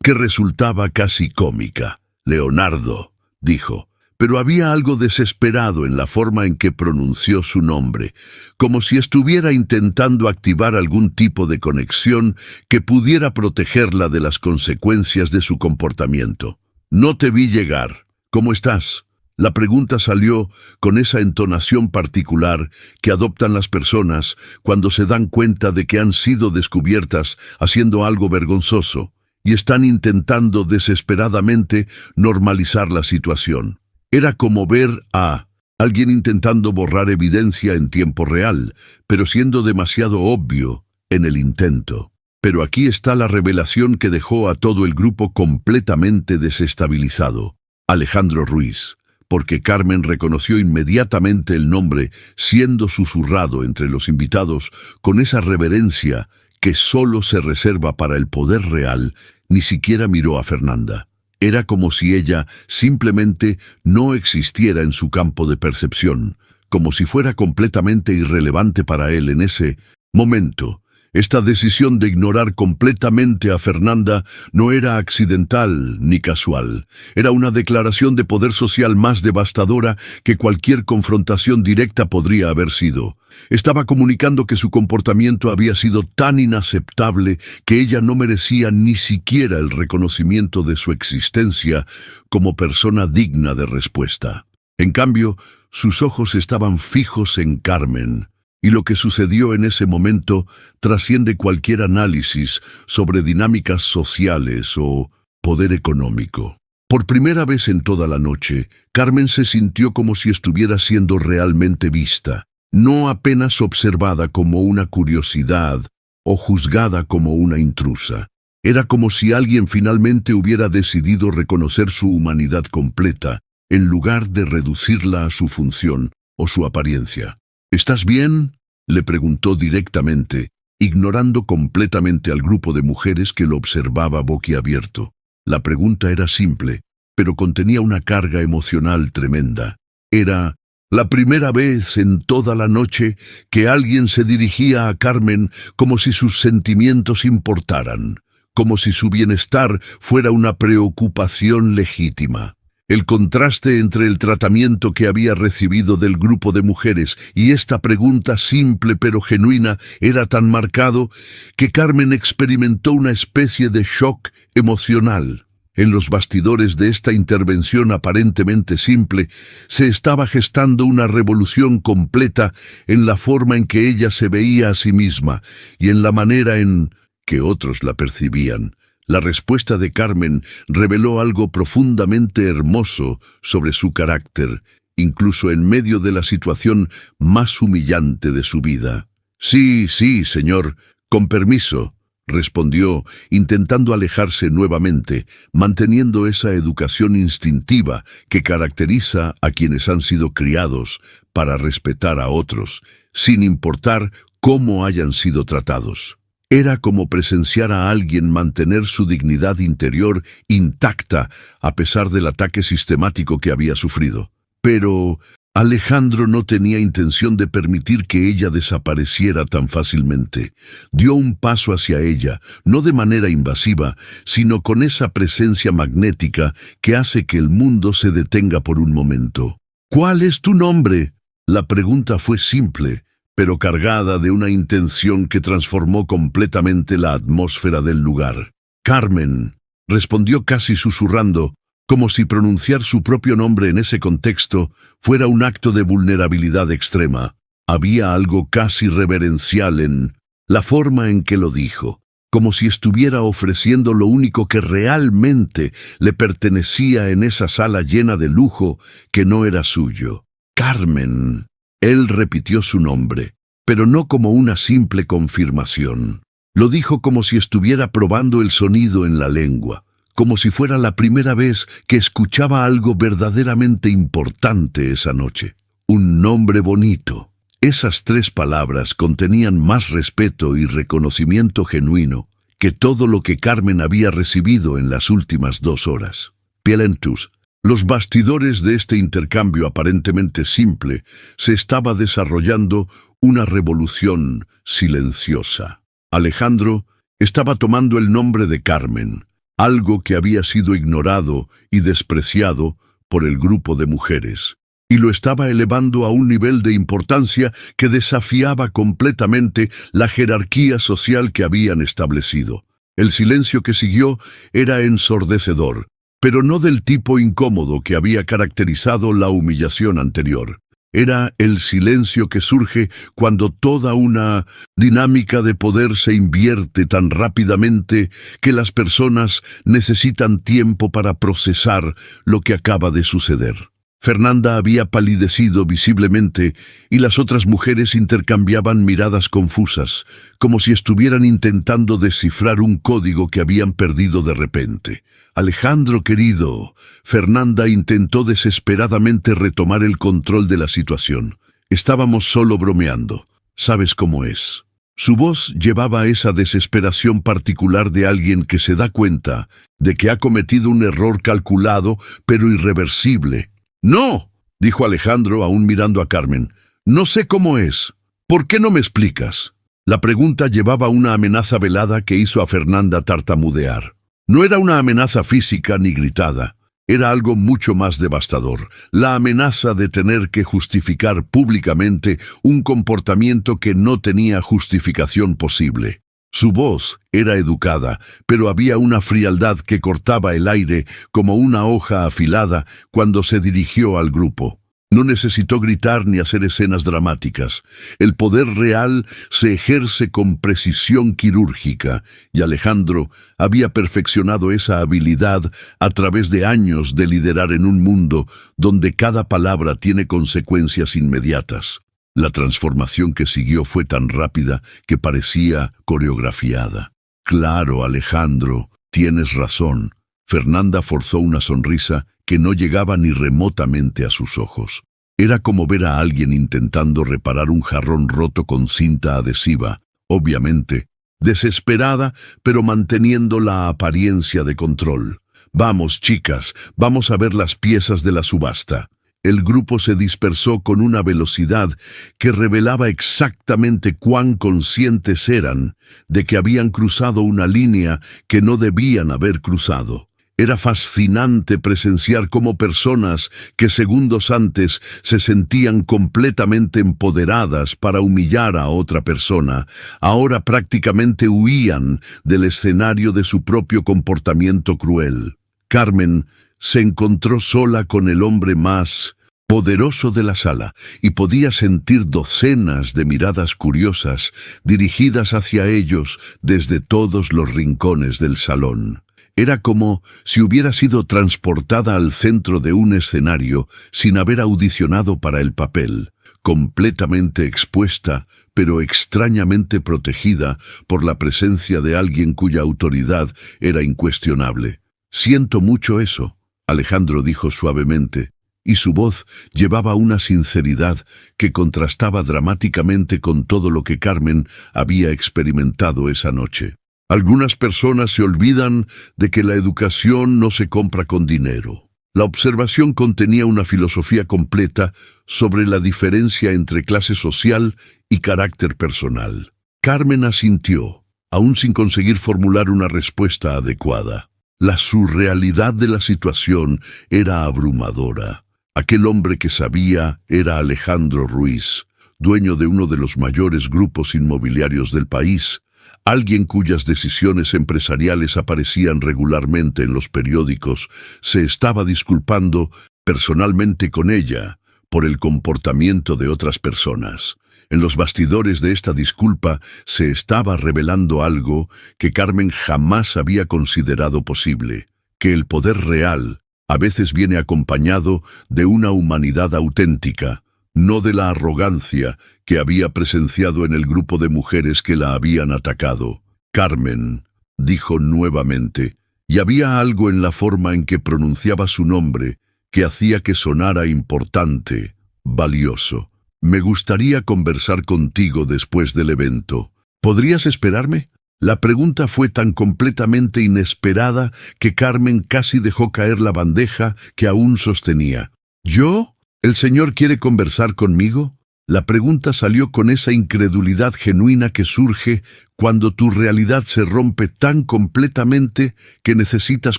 Speaker 1: que resultaba casi cómica. «Leonardo», dijo, pero había algo desesperado en la forma en que pronunció su nombre, como si estuviera intentando activar algún tipo de conexión que pudiera protegerla de las consecuencias de su comportamiento. «No te vi llegar. ¿Cómo estás?». La pregunta salió con esa entonación particular que adoptan las personas cuando se dan cuenta de que han sido descubiertas haciendo algo vergonzoso y están intentando desesperadamente normalizar la situación. Era como ver a alguien intentando borrar evidencia en tiempo real, pero siendo demasiado obvio en el intento. Pero aquí está la revelación que dejó a todo el grupo completamente desestabilizado. Alejandro Ruiz. Porque Carmen reconoció inmediatamente el nombre, siendo susurrado entre los invitados con esa reverencia que solo se reserva para el poder real. Ni siquiera miró a Fernanda. Era como si ella simplemente no existiera en su campo de percepción, como si fuera completamente irrelevante para él en ese momento. Esta decisión de ignorar completamente a Fernanda no era accidental ni casual. Era una declaración de poder social más devastadora que cualquier confrontación directa podría haber sido. Estaba comunicando que su comportamiento había sido tan inaceptable que ella no merecía ni siquiera el reconocimiento de su existencia como persona digna de respuesta. En cambio, sus ojos estaban fijos en Carmen. Y lo que sucedió en ese momento trasciende cualquier análisis sobre dinámicas sociales o poder económico. Por primera vez en toda la noche, Carmen se sintió como si estuviera siendo realmente vista, no apenas observada como una curiosidad o juzgada como una intrusa. Era como si alguien finalmente hubiera decidido reconocer su humanidad completa, en lugar de reducirla a su función o su apariencia. ¿Estás bien?, le preguntó directamente, ignorando completamente al grupo de mujeres que lo observaba boquiabierto. La pregunta era simple, pero contenía una carga emocional tremenda. Era la primera vez en toda la noche que alguien se dirigía a Carmen como si sus sentimientos importaran, como si su bienestar fuera una preocupación legítima. El contraste entre el tratamiento que había recibido del grupo de mujeres y esta pregunta simple pero genuina era tan marcado que Carmen experimentó una especie de shock emocional. En los bastidores de esta intervención aparentemente simple, se estaba gestando una revolución completa en la forma en que ella se veía a sí misma y en la manera en que otros la percibían. La respuesta de Carmen reveló algo profundamente hermoso sobre su carácter, incluso en medio de la situación más humillante de su vida. Sí, señor, con permiso, respondió, intentando alejarse nuevamente, manteniendo esa educación instintiva que caracteriza a quienes han sido criados para respetar a otros, sin importar cómo hayan sido tratados. Era como presenciar a alguien mantener su dignidad interior intacta a pesar del ataque sistemático que había sufrido. Pero Alejandro no tenía intención de permitir que ella desapareciera tan fácilmente. Dio un paso hacia ella, no de manera invasiva, sino con esa presencia magnética que hace que el mundo se detenga por un momento. ¿Cuál es tu nombre? La pregunta fue simple, pero cargada de una intención que transformó completamente la atmósfera del lugar. Carmen, respondió casi susurrando, como si pronunciar su propio nombre en ese contexto fuera un acto de vulnerabilidad extrema. Había algo casi reverencial en la forma en que lo dijo, como si estuviera ofreciendo lo único que realmente le pertenecía en esa sala llena de lujo que no era suyo. Carmen. Él repitió su nombre, pero no como una simple confirmación. Lo dijo como si estuviera probando el sonido en la lengua, como si fuera la primera vez que escuchaba algo verdaderamente importante esa noche. Un nombre bonito. Esas 3 palabras contenían más respeto y reconocimiento genuino que todo lo que Carmen había recibido en las últimas 2 horas. Pielentus. Los bastidores de este intercambio aparentemente simple se estaba desarrollando una revolución silenciosa. Alejandro estaba tomando el nombre de Carmen, algo que había sido ignorado y despreciado por el grupo de mujeres, y lo estaba elevando a un nivel de importancia que desafiaba completamente la jerarquía social que habían establecido. El silencio que siguió era ensordecedor, pero no del tipo incómodo que había caracterizado la humillación anterior. Era el silencio que surge cuando toda una dinámica de poder se invierte tan rápidamente que las personas necesitan tiempo para procesar lo que acaba de suceder. Fernanda había palidecido visiblemente y las otras mujeres intercambiaban miradas confusas, como si estuvieran intentando descifrar un código que habían perdido de repente. Alejandro querido, Fernanda intentó desesperadamente retomar el control de la situación. Estábamos solo bromeando. ¿Sabes cómo es? Su voz llevaba esa desesperación particular de alguien que se da cuenta de que ha cometido un error calculado pero irreversible. «No», dijo Alejandro, aún mirando a Carmen. «No sé cómo es. ¿Por qué no me explicas?». La pregunta llevaba una amenaza velada que hizo a Fernanda tartamudear. No era una amenaza física ni gritada. Era algo mucho más devastador, la amenaza de tener que justificar públicamente un comportamiento que no tenía justificación posible. Su voz era educada, pero había una frialdad que cortaba el aire como una hoja afilada cuando se dirigió al grupo. No necesitó gritar ni hacer escenas dramáticas. El poder real se ejerce con precisión quirúrgica, y Alejandro había perfeccionado esa habilidad a través de años de liderar en un mundo donde cada palabra tiene consecuencias inmediatas. La transformación que siguió fue tan rápida que parecía coreografiada. Claro, Alejandro, tienes razón. Fernanda forzó una sonrisa que no llegaba ni remotamente a sus ojos. Era como ver a alguien intentando reparar un jarrón roto con cinta adhesiva, obviamente, desesperada, pero manteniendo la apariencia de control. Vamos, chicas, vamos a ver las piezas de la subasta. El grupo se dispersó con una velocidad que revelaba exactamente cuán conscientes eran de que habían cruzado una línea que no debían haber cruzado. Era fascinante presenciar cómo personas que segundos antes se sentían completamente empoderadas para humillar a otra persona, ahora prácticamente huían del escenario de su propio comportamiento cruel. Carmen se encontró sola con el hombre más poderoso de la sala y podía sentir docenas de miradas curiosas dirigidas hacia ellos desde todos los rincones del salón. Era como si hubiera sido transportada al centro de un escenario sin haber audicionado para el papel, completamente expuesta, pero extrañamente protegida por la presencia de alguien cuya autoridad era incuestionable. «Siento mucho eso», Alejandro dijo suavemente, y su voz llevaba una sinceridad que contrastaba dramáticamente con todo lo que Carmen había experimentado esa noche. Algunas personas se olvidan de que la educación no se compra con dinero. La observación contenía una filosofía completa sobre la diferencia entre clase social y carácter personal. Carmen asintió, aún sin conseguir formular una respuesta adecuada. La surrealidad de la situación era abrumadora. Aquel hombre que sabía era Alejandro Ruiz, dueño de uno de los mayores grupos inmobiliarios del país, alguien cuyas decisiones empresariales aparecían regularmente en los periódicos, se estaba disculpando personalmente con ella por el comportamiento de otras personas. En los bastidores de esta disculpa se estaba revelando algo que Carmen jamás había considerado posible, que el poder real a veces viene acompañado de una humanidad auténtica, no de la arrogancia que había presenciado en el grupo de mujeres que la habían atacado. «Carmen», dijo nuevamente, y había algo en la forma en que pronunciaba su nombre que hacía que sonara importante, valioso. «Me gustaría conversar contigo después del evento. ¿Podrías esperarme?» La pregunta fue tan completamente inesperada que Carmen casi dejó caer la bandeja que aún sostenía. «¿Yo? ¿El señor quiere conversar conmigo?» La pregunta salió con esa incredulidad genuina que surge cuando tu realidad se rompe tan completamente que necesitas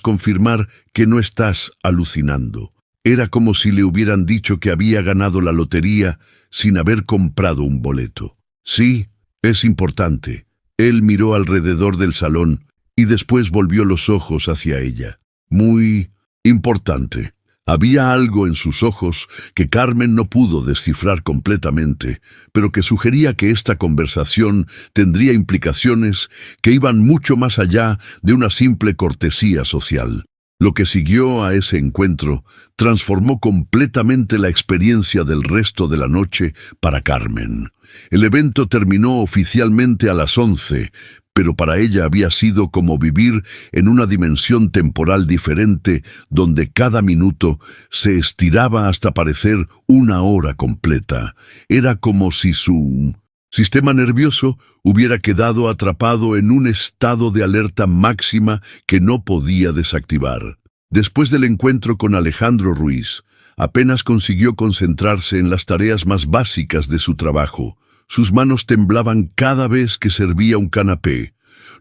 Speaker 1: confirmar que no estás alucinando. Era como si le hubieran dicho que había ganado la lotería sin haber comprado un boleto. «Sí, es importante». Él miró alrededor del salón y después volvió los ojos hacia ella. «Muy importante». Había algo en sus ojos que Carmen no pudo descifrar completamente, pero que sugería que esta conversación tendría implicaciones que iban mucho más allá de una simple cortesía social. Lo que siguió a ese encuentro transformó completamente la experiencia del resto de la noche para Carmen. El evento terminó oficialmente a las 11, pero para ella había sido como vivir en una dimensión temporal diferente donde cada minuto se estiraba hasta parecer una hora completa. Era como si su sistema nervioso hubiera quedado atrapado en un estado de alerta máxima que no podía desactivar. Después del encuentro con Alejandro Ruiz, apenas consiguió concentrarse en las tareas más básicas de su trabajo. Sus manos temblaban cada vez que servía un canapé,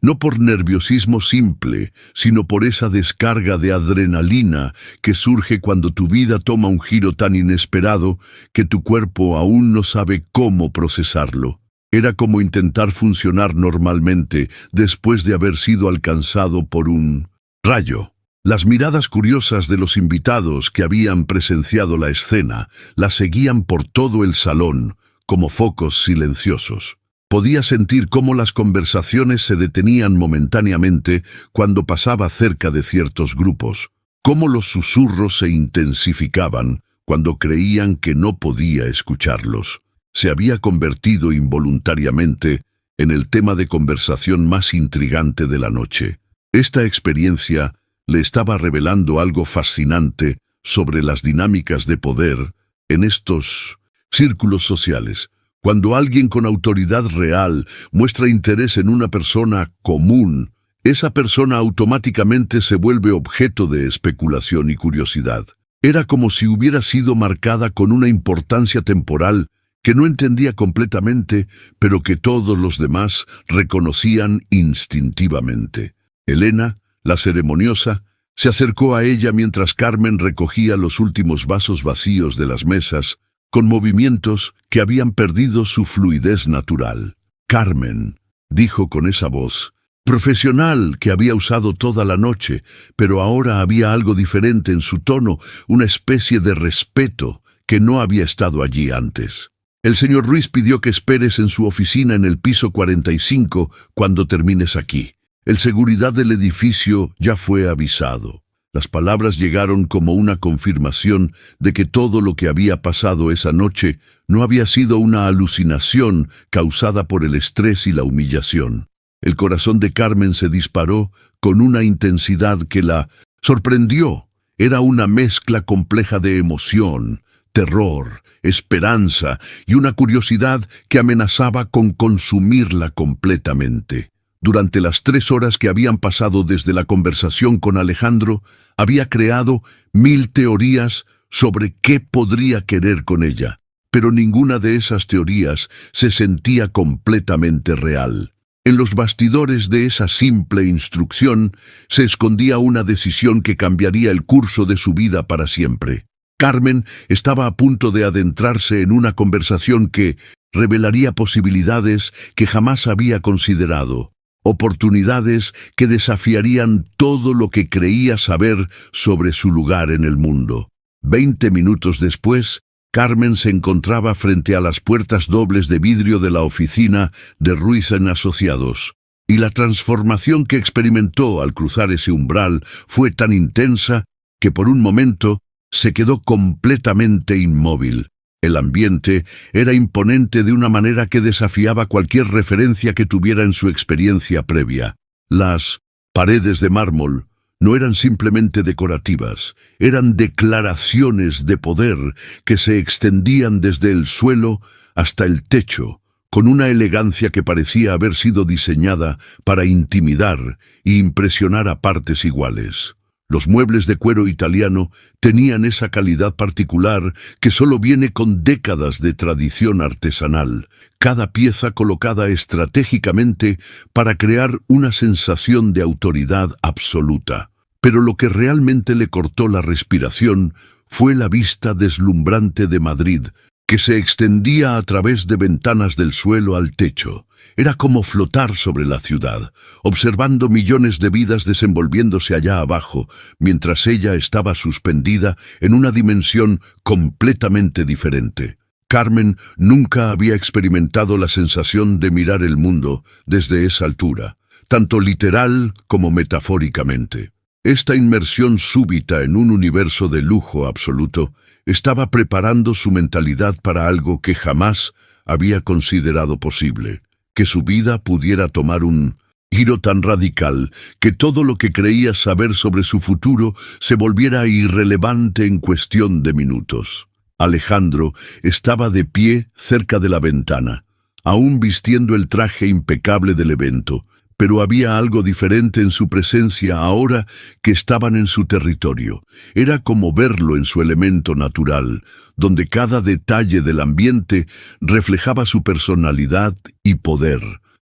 Speaker 1: no por nerviosismo simple, sino por esa descarga de adrenalina que surge cuando tu vida toma un giro tan inesperado que tu cuerpo aún no sabe cómo procesarlo. Era como intentar funcionar normalmente después de haber sido alcanzado por un rayo. Las miradas curiosas de los invitados que habían presenciado la escena la seguían por todo el salón, como focos silenciosos. Podía sentir cómo las conversaciones se detenían momentáneamente cuando pasaba cerca de ciertos grupos, cómo los susurros se intensificaban cuando creían que no podía escucharlos. Se había convertido involuntariamente en el tema de conversación más intrigante de la noche. Esta experiencia le estaba revelando algo fascinante sobre las dinámicas de poder en estos círculos sociales. Cuando alguien con autoridad real muestra interés en una persona común, esa persona automáticamente se vuelve objeto de especulación y curiosidad. Era como si hubiera sido marcada con una importancia temporal que no entendía completamente, pero que todos los demás reconocían instintivamente. Elena, la ceremoniosa, se acercó a ella mientras Carmen recogía los últimos vasos vacíos de las mesas, con movimientos que habían perdido su fluidez natural. «Carmen», dijo con esa voz, profesional que había usado toda la noche, pero ahora había algo diferente en su tono, una especie de respeto que no había estado allí antes. «El señor Ruiz pidió que esperes en su oficina en el piso 45 cuando termines aquí. El seguridad del edificio ya fue avisado». Las palabras llegaron como una confirmación de que todo lo que había pasado esa noche no había sido una alucinación causada por el estrés y la humillación. El corazón de Carmen se disparó con una intensidad que la sorprendió. Era una mezcla compleja de emoción, terror, esperanza y una curiosidad que amenazaba con consumirla completamente. Durante las 3 horas que habían pasado desde la conversación con Alejandro, había creado 1000 teorías sobre qué podría querer con ella, pero ninguna de esas teorías se sentía completamente real. En los bastidores de esa simple instrucción se escondía una decisión que cambiaría el curso de su vida para siempre. Carmen estaba a punto de adentrarse en una conversación que revelaría posibilidades que jamás había considerado. Oportunidades que desafiarían todo lo que creía saber sobre su lugar en el mundo. 20 minutos después, Carmen se encontraba frente a las puertas dobles de vidrio de la oficina de Ruiz & Asociados, y la transformación que experimentó al cruzar ese umbral fue tan intensa que por un momento se quedó completamente inmóvil. El ambiente era imponente de una manera que desafiaba cualquier referencia que tuviera en su experiencia previa. Las paredes de mármol no eran simplemente decorativas, eran declaraciones de poder que se extendían desde el suelo hasta el techo, con una elegancia que parecía haber sido diseñada para intimidar e impresionar a partes iguales. Los muebles de cuero italiano tenían esa calidad particular que solo viene con décadas de tradición artesanal, cada pieza colocada estratégicamente para crear una sensación de autoridad absoluta. Pero lo que realmente le cortó la respiración fue la vista deslumbrante de Madrid, que se extendía a través de ventanas del suelo al techo. Era como flotar sobre la ciudad, observando millones de vidas desenvolviéndose allá abajo, mientras ella estaba suspendida en una dimensión completamente diferente. Carmen nunca había experimentado la sensación de mirar el mundo desde esa altura, tanto literal como metafóricamente. Esta inmersión súbita en un universo de lujo absoluto estaba preparando su mentalidad para algo que jamás había considerado posible, que su vida pudiera tomar un giro tan radical que todo lo que creía saber sobre su futuro se volviera irrelevante en cuestión de minutos. Alejandro estaba de pie cerca de la ventana, aún vistiendo el traje impecable del evento, pero había algo diferente en su presencia ahora que estaban en su territorio. Era como verlo en su elemento natural, donde cada detalle del ambiente reflejaba su personalidad y poder.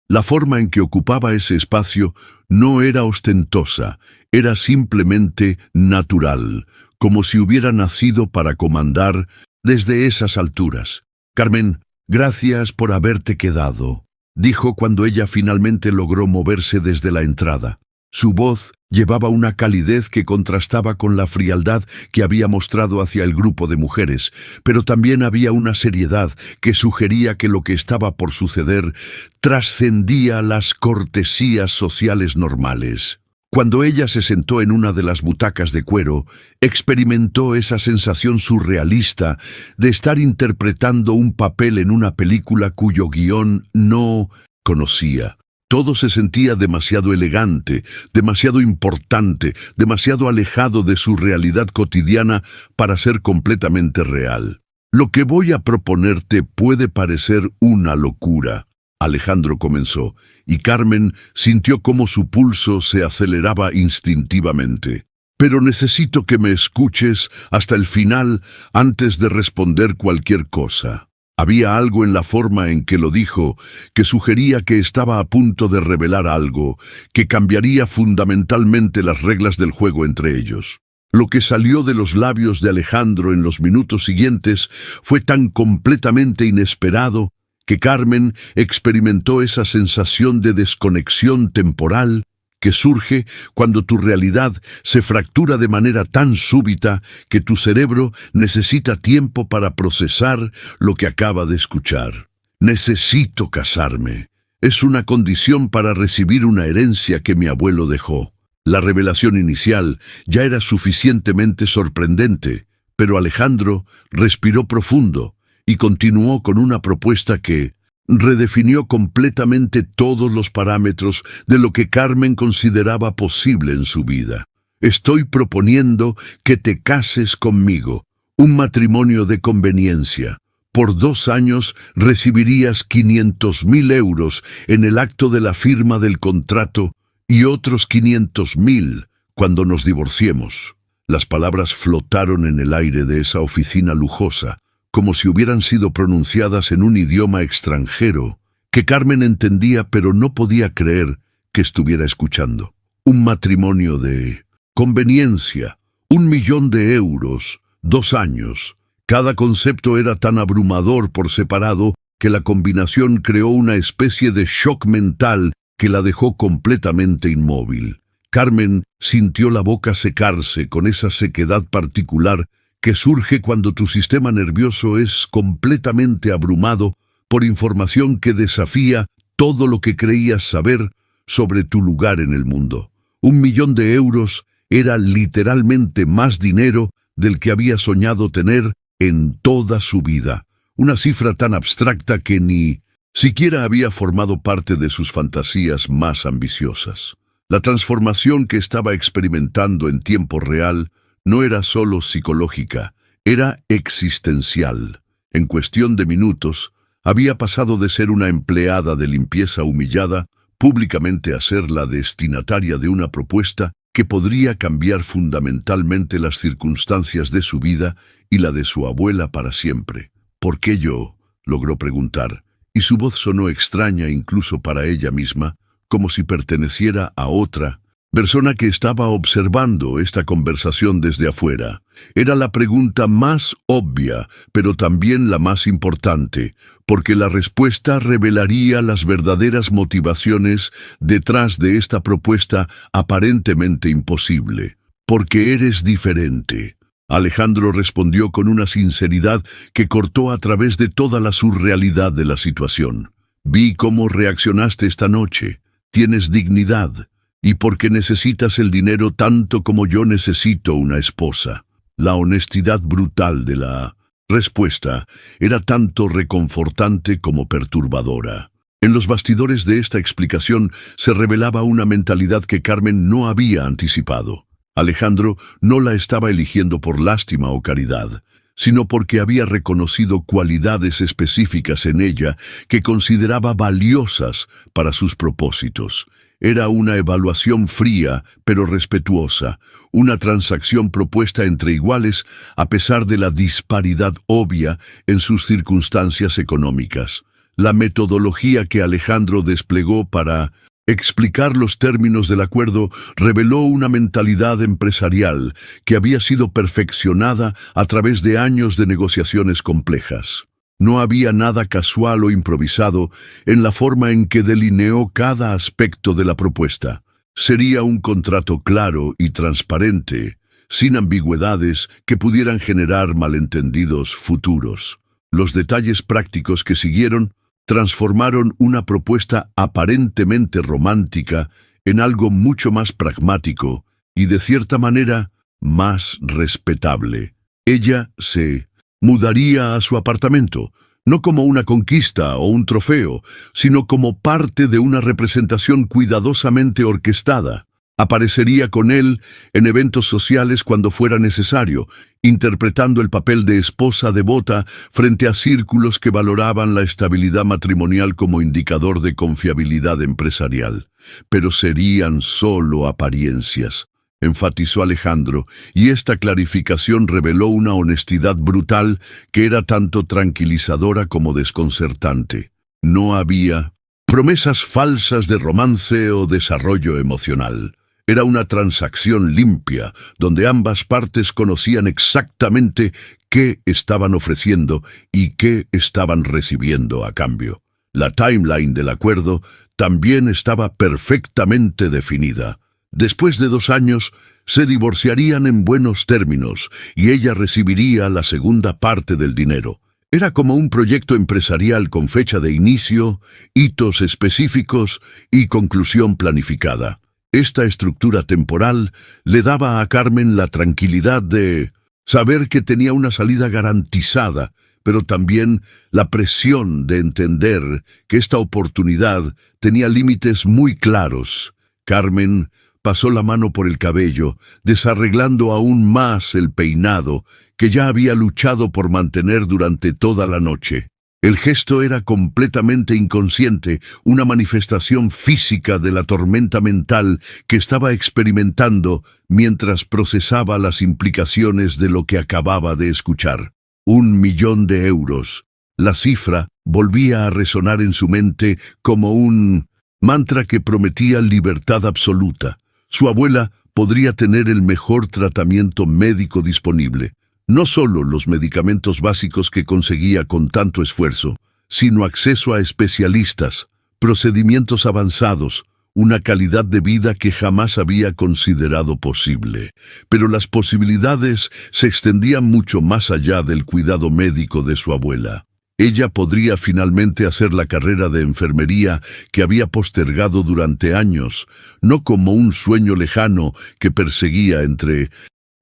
Speaker 1: La forma en que ocupaba ese espacio no era ostentosa, era simplemente natural, como si hubiera nacido para comandar desde esas alturas. «Carmen, gracias por haberte quedado», dijo cuando ella finalmente logró moverse desde la entrada. Su voz llevaba una calidez que contrastaba con la frialdad que había mostrado hacia el grupo de mujeres, pero también había una seriedad que sugería que lo que estaba por suceder trascendía las cortesías sociales normales. Cuando ella se sentó en una de las butacas de cuero, experimentó esa sensación surrealista de estar interpretando un papel en una película cuyo guión no conocía. Todo se sentía demasiado elegante, demasiado importante, demasiado alejado de su realidad cotidiana para ser completamente real. «Lo que voy a proponerte puede parecer una locura», Alejandro comenzó, y Carmen sintió cómo su pulso se aceleraba instintivamente. «Pero necesito que me escuches hasta el final antes de responder cualquier cosa». Había algo en la forma en que lo dijo que sugería que estaba a punto de revelar algo que cambiaría fundamentalmente las reglas del juego entre ellos. Lo que salió de los labios de Alejandro en los minutos siguientes fue tan completamente inesperado que Carmen experimentó esa sensación de desconexión temporal que surge cuando tu realidad se fractura de manera tan súbita que tu cerebro necesita tiempo para procesar lo que acaba de escuchar. «Necesito casarme. Es una condición para recibir una herencia que mi abuelo dejó». La revelación inicial ya era suficientemente sorprendente, pero Alejandro respiró profundo y continuó con una propuesta que redefinió completamente todos los parámetros de lo que Carmen consideraba posible en su vida. «Estoy proponiendo que te cases conmigo, un matrimonio de conveniencia. Por 2 años recibirías 500.000 euros en el acto de la firma del contrato y otros 500.000 cuando nos divorciemos». Las palabras flotaron en el aire de esa oficina lujosa, como si hubieran sido pronunciadas en un idioma extranjero, que Carmen entendía pero no podía creer que estuviera escuchando. Un matrimonio de conveniencia, 1 millón de euros, 2 años. Cada concepto era tan abrumador por separado que la combinación creó una especie de shock mental que la dejó completamente inmóvil. Carmen sintió la boca secarse con esa sequedad particular que surge cuando tu sistema nervioso es completamente abrumado por información que desafía todo lo que creías saber sobre tu lugar en el mundo. 1 millón de euros era literalmente más dinero del que había soñado tener en toda su vida. Una cifra tan abstracta que ni siquiera había formado parte de sus fantasías más ambiciosas. La transformación que estaba experimentando en tiempo real no era solo psicológica, era existencial. En cuestión de minutos, había pasado de ser una empleada de limpieza humillada públicamente a ser la destinataria de una propuesta que podría cambiar fundamentalmente las circunstancias de su vida y la de su abuela para siempre. «¿Por qué yo?», logró preguntar, y su voz sonó extraña incluso para ella misma, como si perteneciera a otra persona que estaba observando esta conversación desde afuera. Era la pregunta más obvia, pero también la más importante, porque la respuesta revelaría las verdaderas motivaciones detrás de esta propuesta aparentemente imposible. «Porque eres diferente». Alejandro respondió con una sinceridad que cortó a través de toda la surrealidad de la situación. «Vi cómo reaccionaste esta noche. Tienes dignidad. Y porque necesitas el dinero tanto como yo necesito una esposa». La honestidad brutal de la respuesta era tanto reconfortante como perturbadora. En los bastidores de esta explicación se revelaba una mentalidad que Carmen no había anticipado. Alejandro no la estaba eligiendo por lástima o caridad, sino porque había reconocido cualidades específicas en ella que consideraba valiosas para sus propósitos. Era una evaluación fría, pero respetuosa, una transacción propuesta entre iguales a pesar de la disparidad obvia en sus circunstancias económicas. La metodología que Alejandro desplegó para explicar los términos del acuerdo reveló una mentalidad empresarial que había sido perfeccionada a través de años de negociaciones complejas. No había nada casual o improvisado en la forma en que delineó cada aspecto de la propuesta. Sería un contrato claro y transparente, sin ambigüedades que pudieran generar malentendidos futuros. Los detalles prácticos que siguieron transformaron una propuesta aparentemente romántica en algo mucho más pragmático y, de cierta manera, más respetable. Ella se mudaría a su apartamento, no como una conquista o un trofeo, sino como parte de una representación cuidadosamente orquestada. Aparecería con él en eventos sociales cuando fuera necesario, interpretando el papel de esposa devota frente a círculos que valoraban la estabilidad matrimonial como indicador de confiabilidad empresarial. Pero serían solo apariencias, enfatizó Alejandro, y esta clarificación reveló una honestidad brutal que era tanto tranquilizadora como desconcertante. No había promesas falsas de romance o desarrollo emocional. Era una transacción limpia, donde ambas partes conocían exactamente qué estaban ofreciendo y qué estaban recibiendo a cambio. La timeline del acuerdo también estaba perfectamente definida. Después de 2 años, se divorciarían en buenos términos y ella recibiría la segunda parte del dinero. Era como un proyecto empresarial con fecha de inicio, hitos específicos y conclusión planificada. Esta estructura temporal le daba a Carmen la tranquilidad de saber que tenía una salida garantizada, pero también la presión de entender que esta oportunidad tenía límites muy claros. Carmen pasó la mano por el cabello, desarreglando aún más el peinado que ya había luchado por mantener durante toda la noche. El gesto era completamente inconsciente, una manifestación física de la tormenta mental que estaba experimentando mientras procesaba las implicaciones de lo que acababa de escuchar. 1 millón de euros. La cifra volvía a resonar en su mente como un mantra que prometía libertad absoluta. Su abuela podría tener el mejor tratamiento médico disponible. No solo los medicamentos básicos que conseguía con tanto esfuerzo, sino acceso a especialistas, procedimientos avanzados, una calidad de vida que jamás había considerado posible. Pero las posibilidades se extendían mucho más allá del cuidado médico de su abuela. Ella podría finalmente hacer la carrera de enfermería que había postergado durante años, no como un sueño lejano que perseguía entre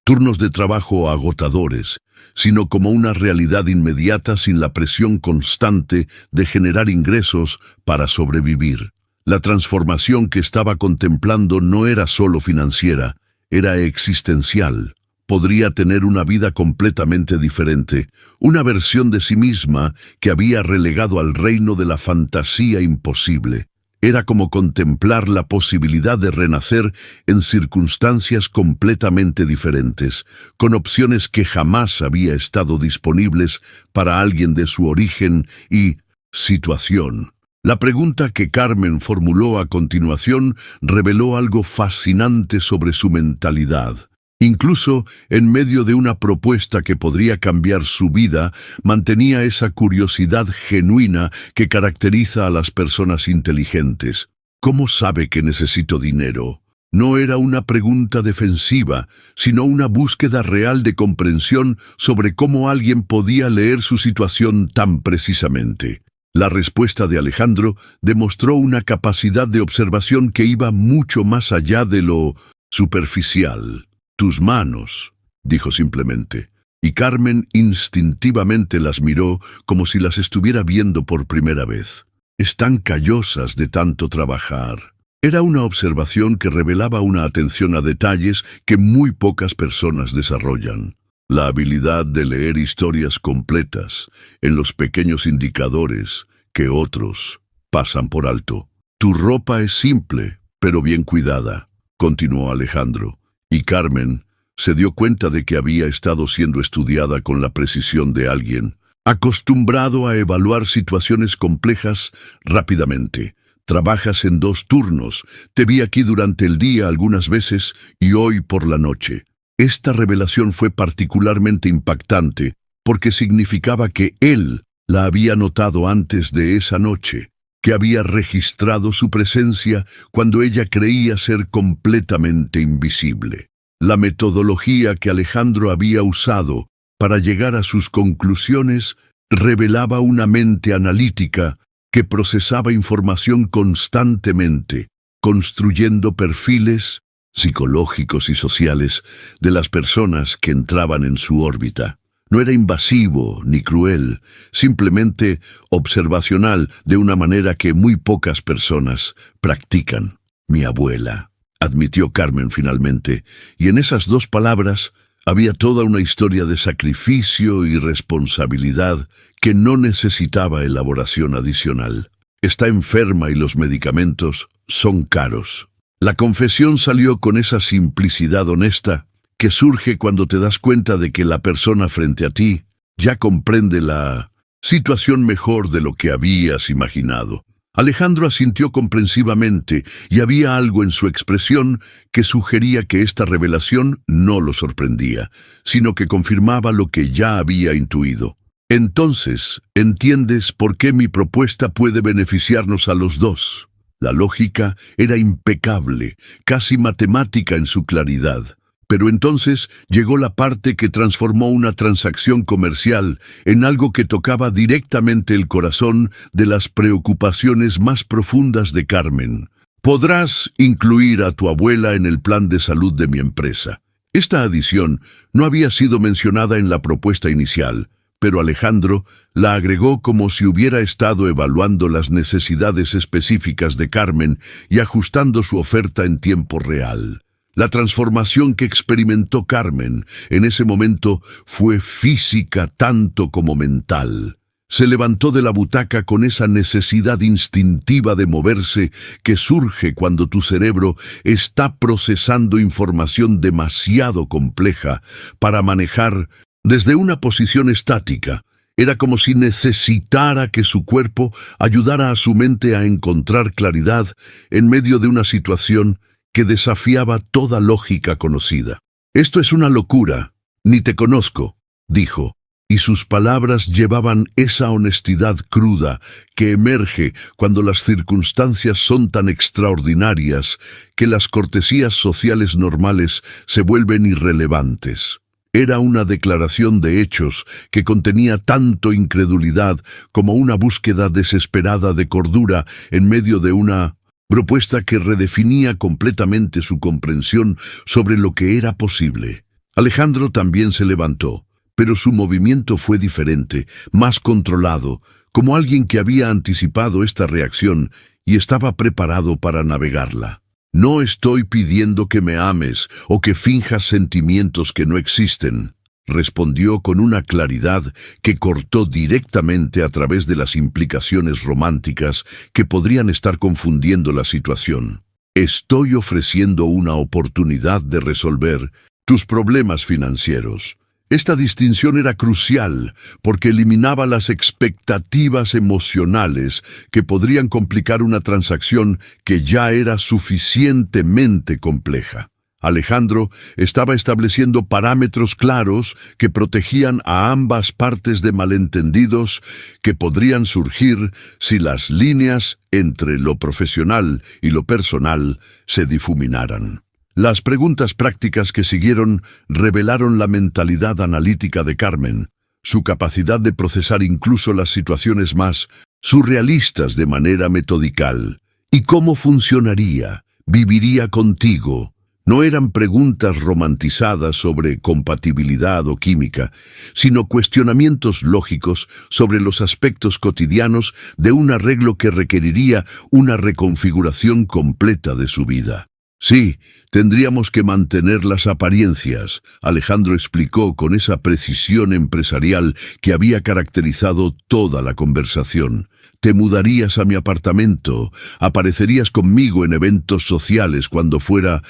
Speaker 1: turnos de trabajo agotadores, sino como una realidad inmediata sin la presión constante de generar ingresos para sobrevivir. La transformación que estaba contemplando no era solo financiera, era existencial. Podría tener una vida completamente diferente, una versión de sí misma que había relegado al reino de la fantasía imposible. Era como contemplar la posibilidad de renacer en circunstancias completamente diferentes, con opciones que jamás había estado disponibles para alguien de su origen y situación. La pregunta que Carmen formuló a continuación reveló algo fascinante sobre su mentalidad. Incluso en medio de una propuesta que podría cambiar su vida, mantenía esa curiosidad genuina que caracteriza a las personas inteligentes. ¿Cómo sabe que necesito dinero? No era una pregunta defensiva, sino una búsqueda real de comprensión sobre cómo alguien podía leer su situación tan precisamente. La respuesta de Alejandro demostró una capacidad de observación que iba mucho más allá de lo superficial. «Tus manos», dijo simplemente, y Carmen instintivamente las miró como si las estuviera viendo por primera vez. «Están callosas de tanto trabajar». Era una observación que revelaba una atención a detalles que muy pocas personas desarrollan. La habilidad de leer historias completas en los pequeños indicadores que otros pasan por alto. «Tu ropa es simple», pero bien cuidada, continuó Alejandro, y Carmen se dio cuenta de que había estado siendo estudiada con la precisión de alguien acostumbrado a evaluar situaciones complejas rápidamente. Trabajas en 2 turnos, te vi aquí durante el día algunas veces y hoy por la noche. Esta revelación fue particularmente impactante porque significaba que él la había notado antes de esa noche, que había registrado su presencia cuando ella creía ser completamente invisible. La metodología que Alejandro había usado para llegar a sus conclusiones revelaba una mente analítica que procesaba información constantemente, construyendo perfiles psicológicos y sociales de las personas que entraban en su órbita. No era invasivo ni cruel, simplemente observacional de una manera que muy pocas personas practican. Mi abuela, admitió Carmen finalmente, y en esas 2 palabras había toda una historia de sacrificio y responsabilidad que no necesitaba elaboración adicional. Está enferma y los medicamentos son caros. La confesión salió con esa simplicidad honesta que surge cuando te das cuenta de que la persona frente a ti ya comprende la situación mejor de lo que habías imaginado. Alejandro asintió comprensivamente y había algo en su expresión que sugería que esta revelación no lo sorprendía, sino que confirmaba lo que ya había intuido. Entonces, ¿entiendes por qué mi propuesta puede beneficiarnos a los 2? La lógica era impecable, casi matemática en su claridad. Pero entonces llegó la parte que transformó una transacción comercial en algo que tocaba directamente el corazón de las preocupaciones más profundas de Carmen. Podrás incluir a tu abuela en el plan de salud de mi empresa. Esta adición no había sido mencionada en la propuesta inicial, pero Alejandro la agregó como si hubiera estado evaluando las necesidades específicas de Carmen y ajustando su oferta en tiempo real. La transformación que experimentó Carmen en ese momento fue física tanto como mental. Se levantó de la butaca con esa necesidad instintiva de moverse que surge cuando tu cerebro está procesando información demasiado compleja para manejar desde una posición estática. Era como si necesitara que su cuerpo ayudara a su mente a encontrar claridad en medio de una situación que desafiaba toda lógica conocida. «Esto es una locura, ni te conozco», dijo, y sus palabras llevaban esa honestidad cruda que emerge cuando las circunstancias son tan extraordinarias que las cortesías sociales normales se vuelven irrelevantes. Era una declaración de hechos que contenía tanto incredulidad como una búsqueda desesperada de cordura en medio de una propuesta que redefinía completamente su comprensión sobre lo que era posible. Alejandro también se levantó, pero su movimiento fue diferente, más controlado, como alguien que había anticipado esta reacción y estaba preparado para navegarla. «No estoy pidiendo que me ames o que finjas sentimientos que no existen», respondió con una claridad que cortó directamente a través de las implicaciones románticas que podrían estar confundiendo la situación. «Estoy ofreciendo una oportunidad de resolver tus problemas financieros». Esta distinción era crucial porque eliminaba las expectativas emocionales que podrían complicar una transacción que ya era suficientemente compleja. Alejandro estaba estableciendo parámetros claros que protegían a ambas partes de malentendidos que podrían surgir si las líneas entre lo profesional y lo personal se difuminaran. Las preguntas prácticas que siguieron revelaron la mentalidad analítica de Carmen, su capacidad de procesar incluso las situaciones más surrealistas de manera metodical. ¿Y cómo funcionaría? ¿Viviría contigo? No eran preguntas romantizadas sobre compatibilidad o química, sino cuestionamientos lógicos sobre los aspectos cotidianos de un arreglo que requeriría una reconfiguración completa de su vida. «Sí, tendríamos que mantener las apariencias», Alejandro explicó con esa precisión empresarial que había caracterizado toda la conversación. Te mudarías a mi apartamento, aparecerías conmigo en eventos sociales cuando fuera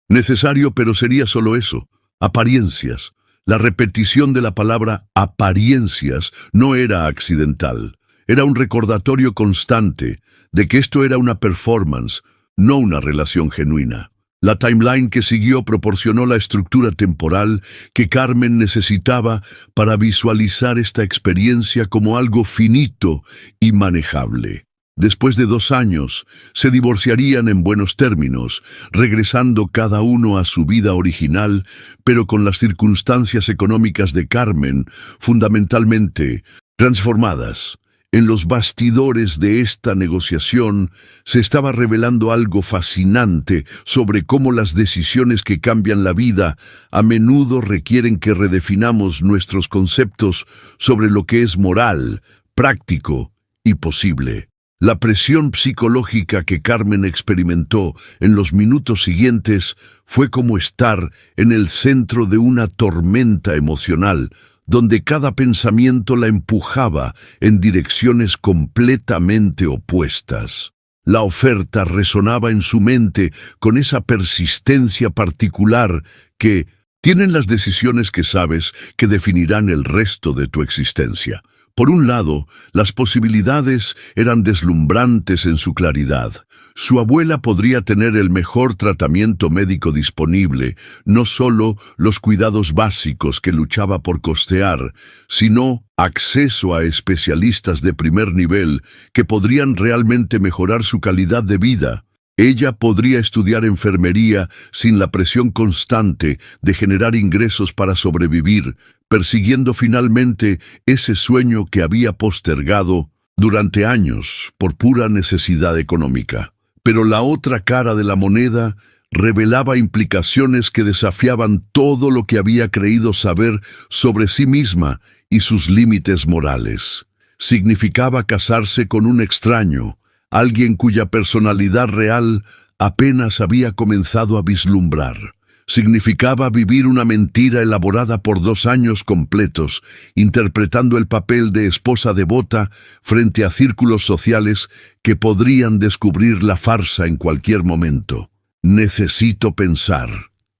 Speaker 1: necesario, pero sería solo eso, apariencias. La repetición de la palabra apariencias no era accidental, era un recordatorio constante de que esto era una performance, no una relación genuina. La timeline que siguió proporcionó la estructura temporal que Carmen necesitaba para visualizar esta experiencia como algo finito y manejable. Después de 2 años, se divorciarían en buenos términos, regresando cada uno a su vida original, pero con las circunstancias económicas de Carmen fundamentalmente transformadas. En los bastidores de esta negociación se estaba revelando algo fascinante sobre cómo las decisiones que cambian la vida a menudo requieren que redefinamos nuestros conceptos sobre lo que es moral, práctico y posible. La presión psicológica que Carmen experimentó en los minutos siguientes fue como estar en el centro de una tormenta emocional, donde cada pensamiento la empujaba en direcciones completamente opuestas. La oferta resonaba en su mente con esa persistencia particular que tienen las decisiones que sabes que definirán el resto de tu existencia. Por un lado, las posibilidades eran deslumbrantes en su claridad. Su abuela podría tener el mejor tratamiento médico disponible, no solo los cuidados básicos que luchaba por costear, sino acceso a especialistas de primer nivel que podrían realmente mejorar su calidad de vida. Ella podría estudiar enfermería sin la presión constante de generar ingresos para sobrevivir, persiguiendo finalmente ese sueño que había postergado durante años por pura necesidad económica. Pero la otra cara de la moneda revelaba implicaciones que desafiaban todo lo que había creído saber sobre sí misma y sus límites morales. Significaba casarse con un extraño, alguien cuya personalidad real apenas había comenzado a vislumbrar. Significaba vivir una mentira elaborada por 2 años completos, interpretando el papel de esposa devota frente a círculos sociales que podrían descubrir la farsa en cualquier momento. «Necesito pensar»,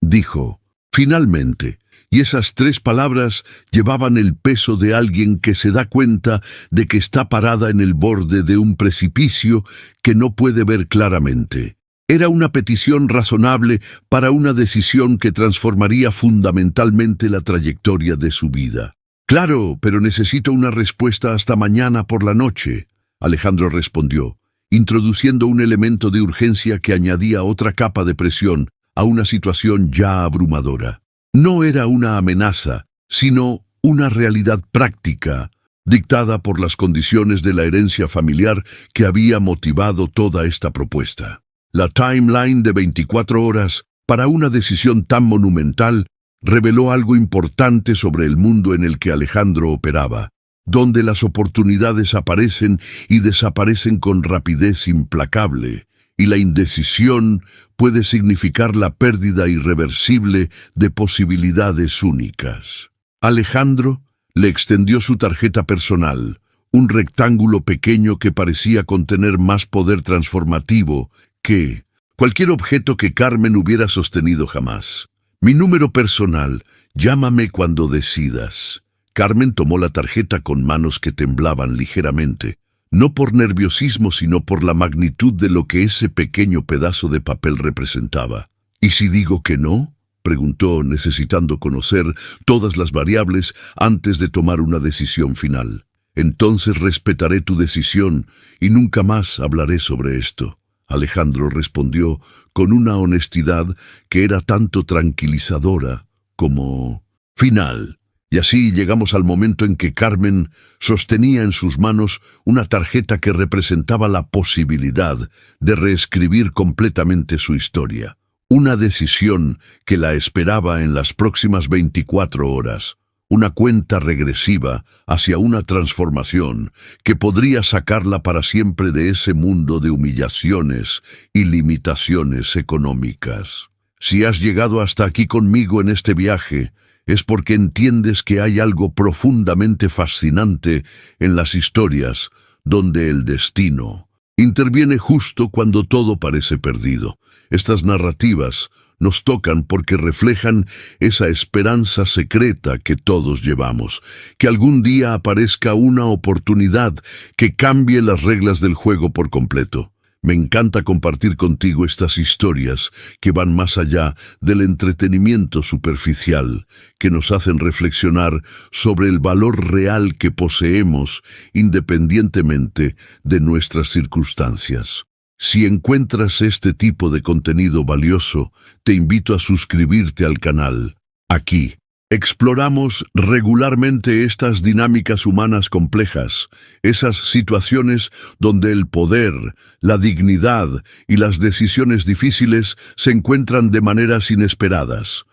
Speaker 1: dijo, finalmente, y esas 3 palabras llevaban el peso de alguien que se da cuenta de que está parada en el borde de un precipicio que no puede ver claramente. Era una petición razonable para una decisión que transformaría fundamentalmente la trayectoria de su vida. «Claro, pero necesito una respuesta hasta mañana por la noche», Alejandro respondió, introduciendo un elemento de urgencia que añadía otra capa de presión a una situación ya abrumadora. No era una amenaza, sino una realidad práctica, dictada por las condiciones de la herencia familiar que había motivado toda esta propuesta. La timeline de 24 horas para una decisión tan monumental reveló algo importante sobre el mundo en el que Alejandro operaba, donde las oportunidades aparecen y desaparecen con rapidez implacable, y la indecisión puede significar la pérdida irreversible de posibilidades únicas. Alejandro le extendió su tarjeta personal, un rectángulo pequeño que parecía contener más poder transformativo que cualquier objeto que Carmen hubiera sostenido jamás. «Mi número personal, llámame cuando decidas». Carmen tomó la tarjeta con manos que temblaban ligeramente, no por nerviosismo sino por la magnitud de lo que ese pequeño pedazo de papel representaba. «¿Y si digo que no?», preguntó, necesitando conocer todas las variables antes de tomar una decisión final. «Entonces respetaré tu decisión y nunca más hablaré sobre esto». Alejandro respondió con una honestidad que era tanto tranquilizadora como final. Y así llegamos al momento en que Carmen sostenía en sus manos una tarjeta que representaba la posibilidad de reescribir completamente su historia. Una decisión que la esperaba en las próximas 24 horas. Una cuenta regresiva hacia una transformación que podría sacarla para siempre de ese mundo de humillaciones y limitaciones económicas. Si has llegado hasta aquí conmigo en este viaje, es porque entiendes que hay algo profundamente fascinante en las historias donde el destino interviene justo cuando todo parece perdido. Estas narrativas nos tocan porque reflejan esa esperanza secreta que todos llevamos, que algún día aparezca una oportunidad que cambie las reglas del juego por completo. Me encanta compartir contigo estas historias que van más allá del entretenimiento superficial, que nos hacen reflexionar sobre el valor real que poseemos independientemente de nuestras circunstancias. Si encuentras este tipo de contenido valioso, te invito a suscribirte al canal. Aquí exploramos regularmente estas dinámicas humanas complejas, esas situaciones donde el poder, la dignidad y las decisiones difíciles se encuentran de maneras inesperadas.